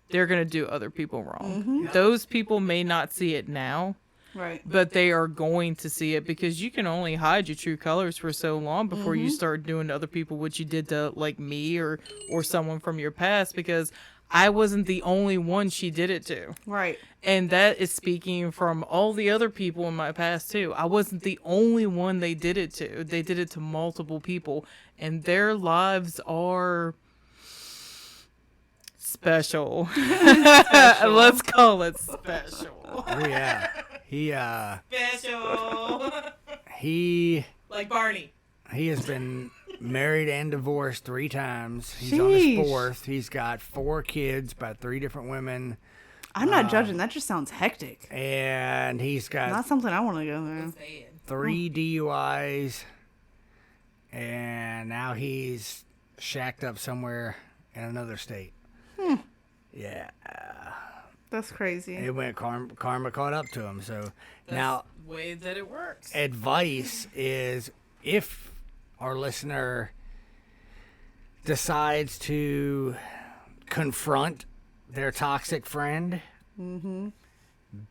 they're going to do other people wrong. Those people may not see it now, Right. but they are going to see it because you can only hide your true colors for so long before you start doing to other people what you did to, like, me or someone from your past, because I wasn't the only one she did it to. Right. And that is speaking from all the other people in my past too. I wasn't the only one they did it to. They did it to multiple people, and their lives are special. Let's call it special. Oh yeah. Special. He Like Barney. he has been married and divorced 3 times. He's on his Sheesh. 4th. He's got 4 kids by 3 different women, I'm not judging. That just sounds hectic. and he's got Not something I want to go through. 3 DUIs, and now he's shacked up somewhere in another state. Yeah, That's crazy. it went karma caught up to him. So now, the way that it works. advice is, if our listener decides to confront their toxic friend,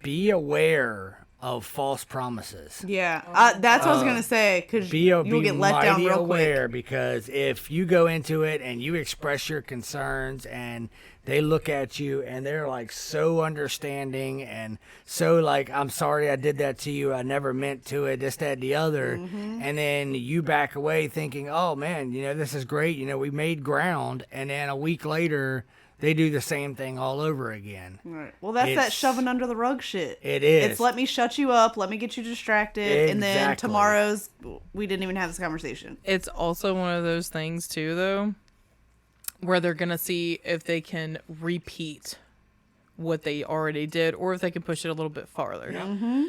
be aware of false promises. Yeah, that's what I was gonna say. Because Be you'll get let down mighty real aware, quick. because if you go into it and you express your concerns and they look at you and they're like so understanding and so like, I'm sorry I did that to you, I never meant to it, this, that, the other, and then you back away thinking, oh man, this is great, we made ground, and then a week later they do the same thing all over again. Right. Well, that's that It's- shoving under the rug shit. It is. It's let me shut you up, let me get you distracted, and then Exactly. tomorrow's we didn't even have this conversation. It's also one of those things too, though, where they're gonna see if they can repeat what they already did, or if they can push it a little bit farther.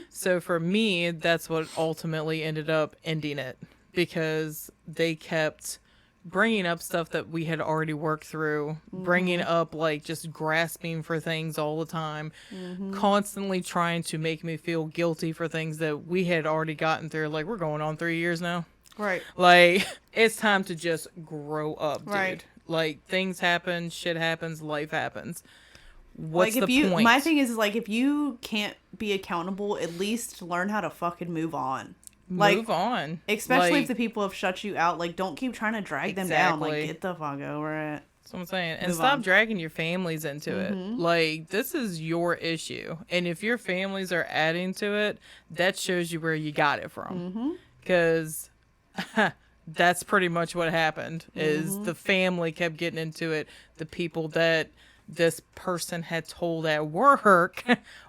So for me, that's what ultimately ended up ending it, because they kept bringing up stuff that we had already worked through, bringing up like just grasping for things all the time, constantly trying to make me feel guilty for things that we had already gotten through. Like, we're going on 3 years now. Right. Like, it's time to just grow up, dude. Right. Like, things happen, shit happens, life happens. What's Like, if the you, point? my thing is, like, if you can't be accountable, at least learn how to fucking move on. Like, Move on. especially Like, if the people have shut you out. Like, don't keep trying to drag them down. Like, Exactly. get the fuck over it. That's what I'm saying. And Move stop on. dragging your families into it. Like, this is your issue. And if your families are adding to it, that shows you where you got it from. Because that's pretty much what happened, is the family kept getting into it. The people that this person had told at work,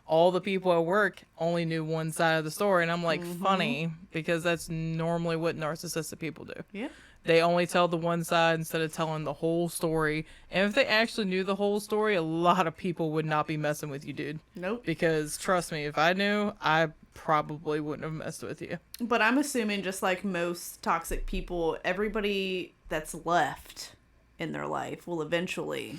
all the people at work only knew one side of the story. And I'm like, funny, because that's normally what narcissistic people do. Yeah. They only tell the one side instead of telling the whole story. And if they actually knew the whole story, a lot of people would not be messing with you, dude. Nope. Because trust me, if I knew, I probably wouldn't have messed with you. But I'm assuming, just like most toxic people, everybody that's left in their life will eventually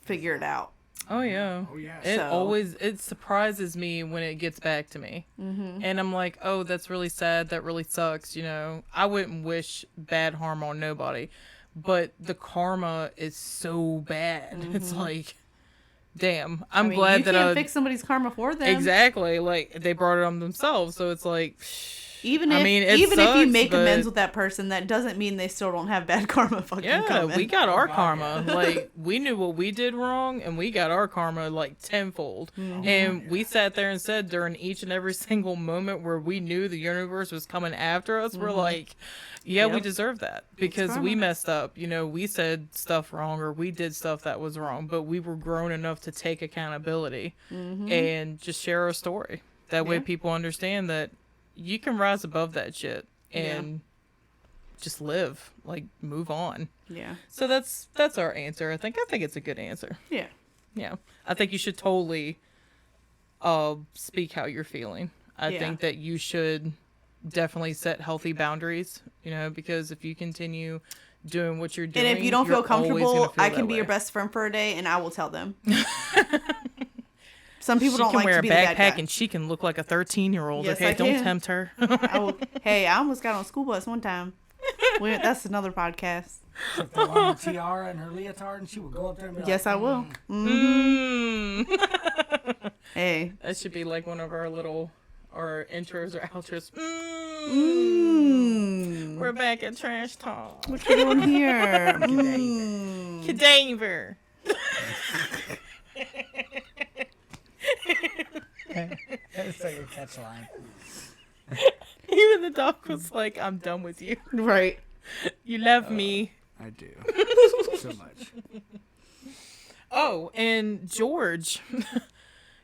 figure it out. Oh yeah. Oh, yeah. It surprises me when it gets back to me. Mm-hmm. And I'm like, oh, that's really sad. That really sucks. You know, I wouldn't wish bad harm on nobody, but the karma is so bad. Mm-hmm. It's like, damn, I'm glad glad you that can't I fix somebody's karma for them. exactly, like, they brought it on themselves. So it's like, Even if it if you sucks, make but- amends with that person, that doesn't mean they still don't have bad karma fucking yeah, coming. we got our karma. Like, we knew what we did wrong, and we got our karma, like, tenfold. Mm-hmm. And we sat there and said during each and every single moment where we knew the universe was coming after us, we're like, yeah, we Yep. deserve that. Because we messed up. You know, we said stuff wrong, or we did stuff that was wrong, but we were grown enough to take accountability and just share our story. That way Yeah. people understand that you can rise above that shit and just live, like, move on. Yeah. So that's our answer. I think it's a good answer. Yeah. Yeah. I think you should totally speak how you're feeling. I Yeah. think that you should definitely set healthy boundaries, you know, because if you continue doing what you're doing, And if you don't feel you're always gonna comfortable, feel I that can be your way. best friend for a day, and I will tell them. Some people She don't can like wear to a be the bad backpack guy. and she can look like a 13-year-old. Yes, Okay, I don't can. tempt her. Hey, I almost got on a school bus one time. That's another podcast. Put the long tiara and her leotard, and she would go up there and be like, Yes, I will. Hey. That should be like one of our intros or outros. We're back at Trash Talk. What you doing here? Cadaver. That's like a catch line. Even the dog was like, I'm done with you. Right. You love me. I do. So much. Oh, and George.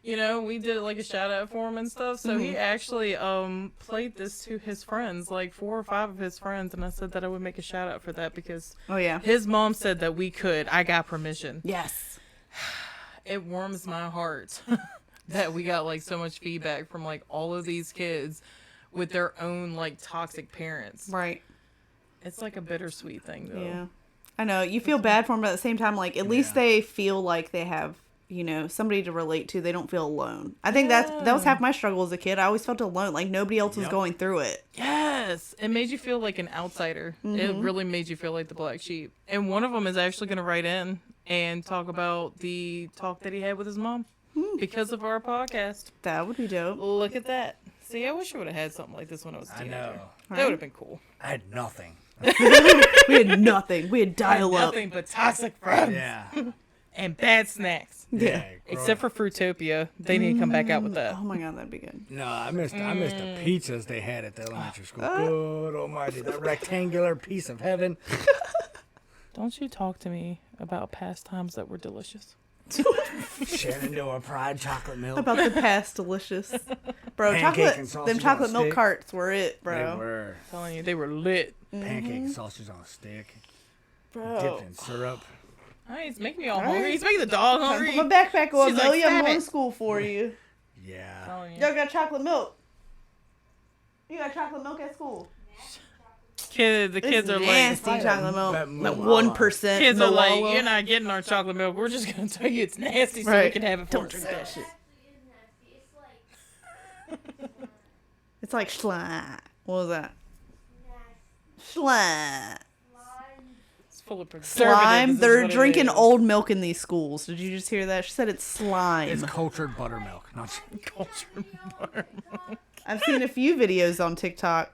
You know, we did like a shout out for him and stuff. So he actually played this to his friends, like 4 or 5 of his friends, and I said that I would make a shout out for that because Oh, yeah. his mom said that we could. I got permission. Yes. It warms my heart that we got like so much feedback from like all of these kids with their own like toxic parents. Right. It's like a bittersweet thing though. Yeah. I know. You feel bad for them, but at the same time, like, at least they feel like they have, you know, somebody to relate to. They don't feel alone. I think that was half my struggle as a kid. I always felt alone. Like, nobody else was going through it. Yes. It made you feel like an outsider. It really made you feel like the black sheep. And one of them is actually going to write in and talk about the talk that he had with his mom because of our podcast. That would be dope. Look at that. See, I wish I would have had something like this when I was a I teenager. know. That would have been cool. I had nothing. We had nothing. We had dial up. Nothing but toxic friends Yeah. and bad snacks. Yeah. Except for Fruitopia. They need to come back out with that. Oh my god, that'd be good. No, I missed the pizzas they had at the elementary school. Good almighty, that rectangular piece of heaven. Don't you talk to me about pastimes that were delicious. Shenandoah Pride chocolate milk. About the past delicious. Bro, Pancake chocolate and sausage them chocolate on a milk stick. carts were it, bro. They were I'm telling you, they were lit. pancake and sausage on a stick, Bro. dipped in syrup. Hey, he's making me all hungry. He's making the dog Put hungry. my backpack on, She's like, Millie. I'm "Stab going it." to school for you. Yeah. Telling you. Y'all got chocolate milk. You got chocolate milk at school. The kids are like, nasty chocolate milk. that That Malala. 1%. kids are like, Malala. you're not getting our chocolate milk. We're just gonna tell you it's nasty so we Right. can have it for Don't us. drink that shit. Actually, is nasty. It's like It's like slime. What was that? nasty. Slime. Slime. It's full of preservatives. Slime. is They're what it drinking is. old milk in these schools. Did you just hear that? She said it's slime. It's cultured buttermilk. Not culture bar. I've seen a few videos on TikTok.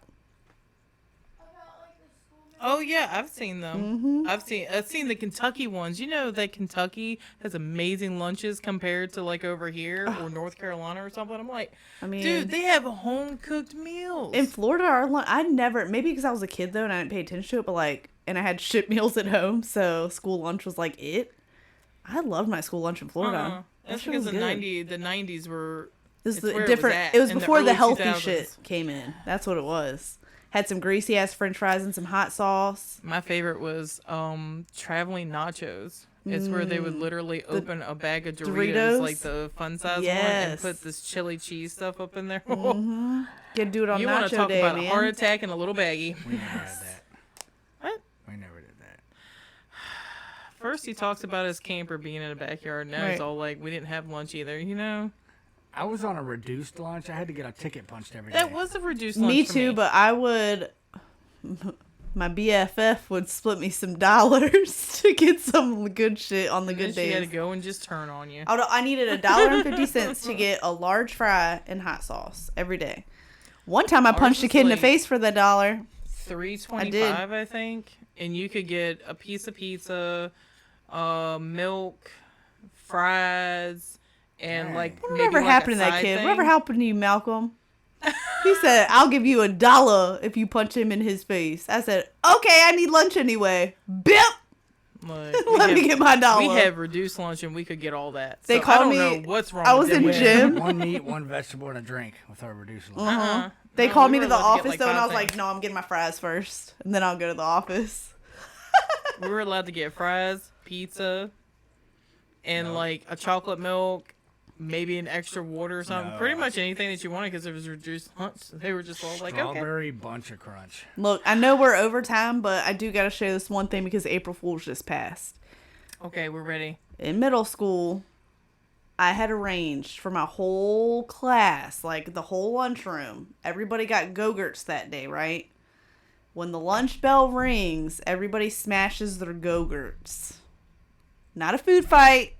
About like the school. Oh yeah, I've seen them. I've seen the Kentucky ones. You know that Kentucky has amazing lunches compared to like over here or North Carolina or something. I'm like, I mean, dude, they have home cooked meals. in Florida, our lunch, I never, maybe because I was a kid though and I didn't pay attention to it, but like, and I had ship meals at home, so school lunch was like it. I loved my school lunch in Florida. That's That shit because was the good. 90s were. It was It's where it was different. at It was in the before the early healthy 2000s. shit came in. That's what it was. Had some greasy ass French fries and some hot sauce. My favorite was traveling nachos. It's where they would literally open a bag of Doritos, like the fun size one, and put this chili cheese stuff up in there. Get do it on You nacho want to talk day, about man. a heart attack in a little baggie. We never had that. What? We never did that. First he talks about his camper being in the backyard. Now he's Right. all like, we didn't have lunch either, you know? I was on a reduced lunch. I had to get a ticket punched every day. That was a reduced lunch Me for too, but I would. My BFF would split me some dollars to get some good shit on the And then good she had to days. go and just turn on you. I needed $1.50 to get a large fry and hot sauce every day. One time I punched a was kid in the like- face for the $1. $3.25, I think, and you could get a piece of pizza, milk, fries, and like Whatever maybe happened to like a that side kid? thing. Whatever happened to you, Malcolm? He said, "I'll give you $1 if you punch him in his face." I said, "Okay, I need lunch anyway." Bip. Like, Let me get my $1. We have reduced lunch and we could get all that. They So called I don't me- know what's wrong. I with was in them We women. had gym. one meat, one vegetable, and a drink with our reduced lunch. Uh-uh. They No, called we me to were the allowed to get, office like, though, and I 5 was like, things. "No, I'm getting my fries first, and then I'll go to the office." We were allowed to get fries, pizza, and like a chocolate milk, maybe an extra water or something. No. Pretty much anything that you wanted because it was reduced lunch. They were just all like, okay. Strawberry bunch of crunch. Look, I know we're over time, but I do got to share this one thing because April Fool's just passed. Okay, we're ready. In middle school, I had arranged for my whole class, like the whole lunchroom. Everybody got Go-Gurts that day, right? When the lunch bell rings, everybody smashes their Go-Gurts. Not a food fight.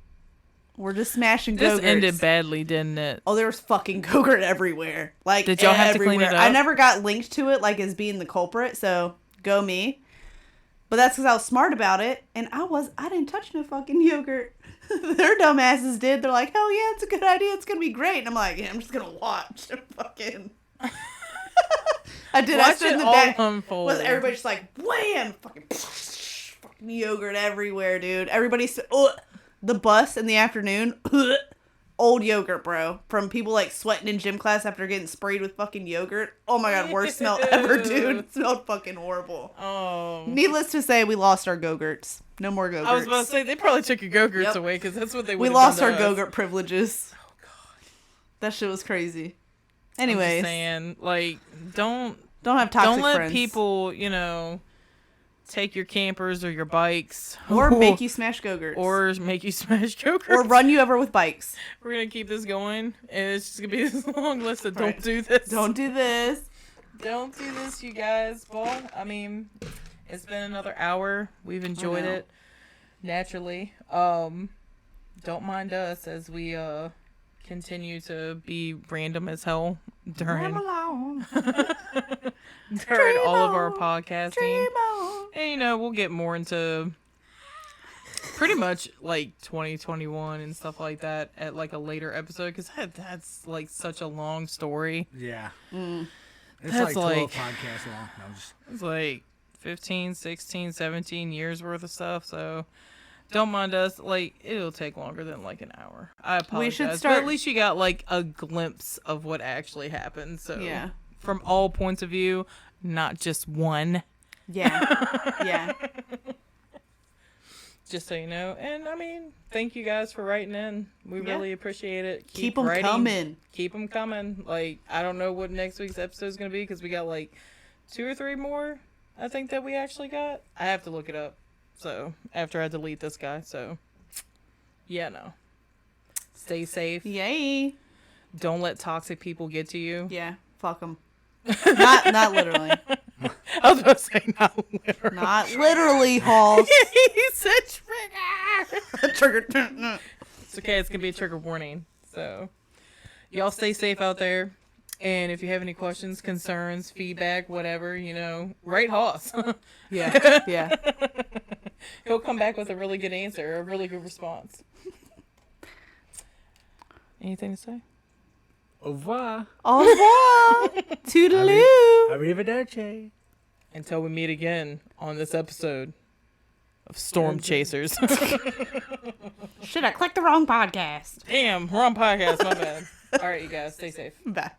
We're just smashing This Go-Gurts. ended badly, didn't it? Oh, there was fucking Go-Gurt everywhere. Like, Did y'all have to clean it everywhere. I up? never got linked to it, like, as being the culprit, so go me. But that's because I was smart about it, and I didn't touch no fucking yogurt. Their dumbasses did. They're like, hell yeah, it's a good idea. It's going to be great. And I'm like, yeah, I'm just going to watch. Fucking. I did. I Watch stood in it the all back. unfold. Was everybody just like, wham! Fucking yogurt everywhere, dude. Everybody's. The bus in the afternoon. Old yogurt, bro. From people like sweating in gym class after getting sprayed with fucking yogurt. Oh my god, worst smell ever, dude. It smelled fucking horrible. Oh. Needless to say, we lost our Go-Gurts. No more Go-Gurts. I was about to say, they probably took your Go-Gurts Yep. away because that's what they would we have lost done our to us. Go-Gurt privileges. Oh god. That shit was crazy. I'm just Anyways, saying, like, don't don't have let friends. people, take your campers or your bikes or make you smash Go-Gurts. or make you smash Go-Gurts. Or run you over with bikes. We're gonna keep this going, and it's just gonna be this long list of Right. don't do this. Don't do this. Don't do this, you guys. Well, I mean, it's been another hour. We've enjoyed know. it naturally. Don't mind us as we continue to be random as hell during along. during all of our on, podcasting. Dream on. And we'll get more into pretty much like 2021 and stuff like that at like a later episode because that's like such a long story. Yeah. Mm. It's That's like 12 like- podcasts long. No, I'm just It's like 15, 16, 17 years worth of stuff. So don't mind us. Like, it'll take longer than like an hour. I apologize. We should But start- at least you got like a glimpse of what actually happened. So Yeah. from all points of view, not just one. Yeah. Yeah. Just so you know. And I mean, thank you guys for writing in. We Yeah. really appreciate it. Keep them writing. coming. Keep them coming. Like, I don't know what next week's episode is going to be because we got like 2 or 3 more, I think, that we actually got. I have to look it up. So, after I delete this guy. So, yeah, no. Stay safe. Yay. Don't let toxic people get to you. Yeah. Fuck them. Not literally. I was about to say not literally. Not literally, Halls. He said trigger. Trigger. It's okay. It's going to be a trigger warning. So, y'all stay safe out there. And if you have any questions, concerns, feedback, whatever, write Hoss. Yeah. Yeah. He'll come back with a really good answer, a really good response. Anything to say? au revoir. Au revoir. Toodaloo. Arrivederci. Until we meet again on this episode of Storm Chasers. Shit, I clicked the wrong podcast. Damn, wrong podcast, my bad. All right, you guys, stay safe. Bye.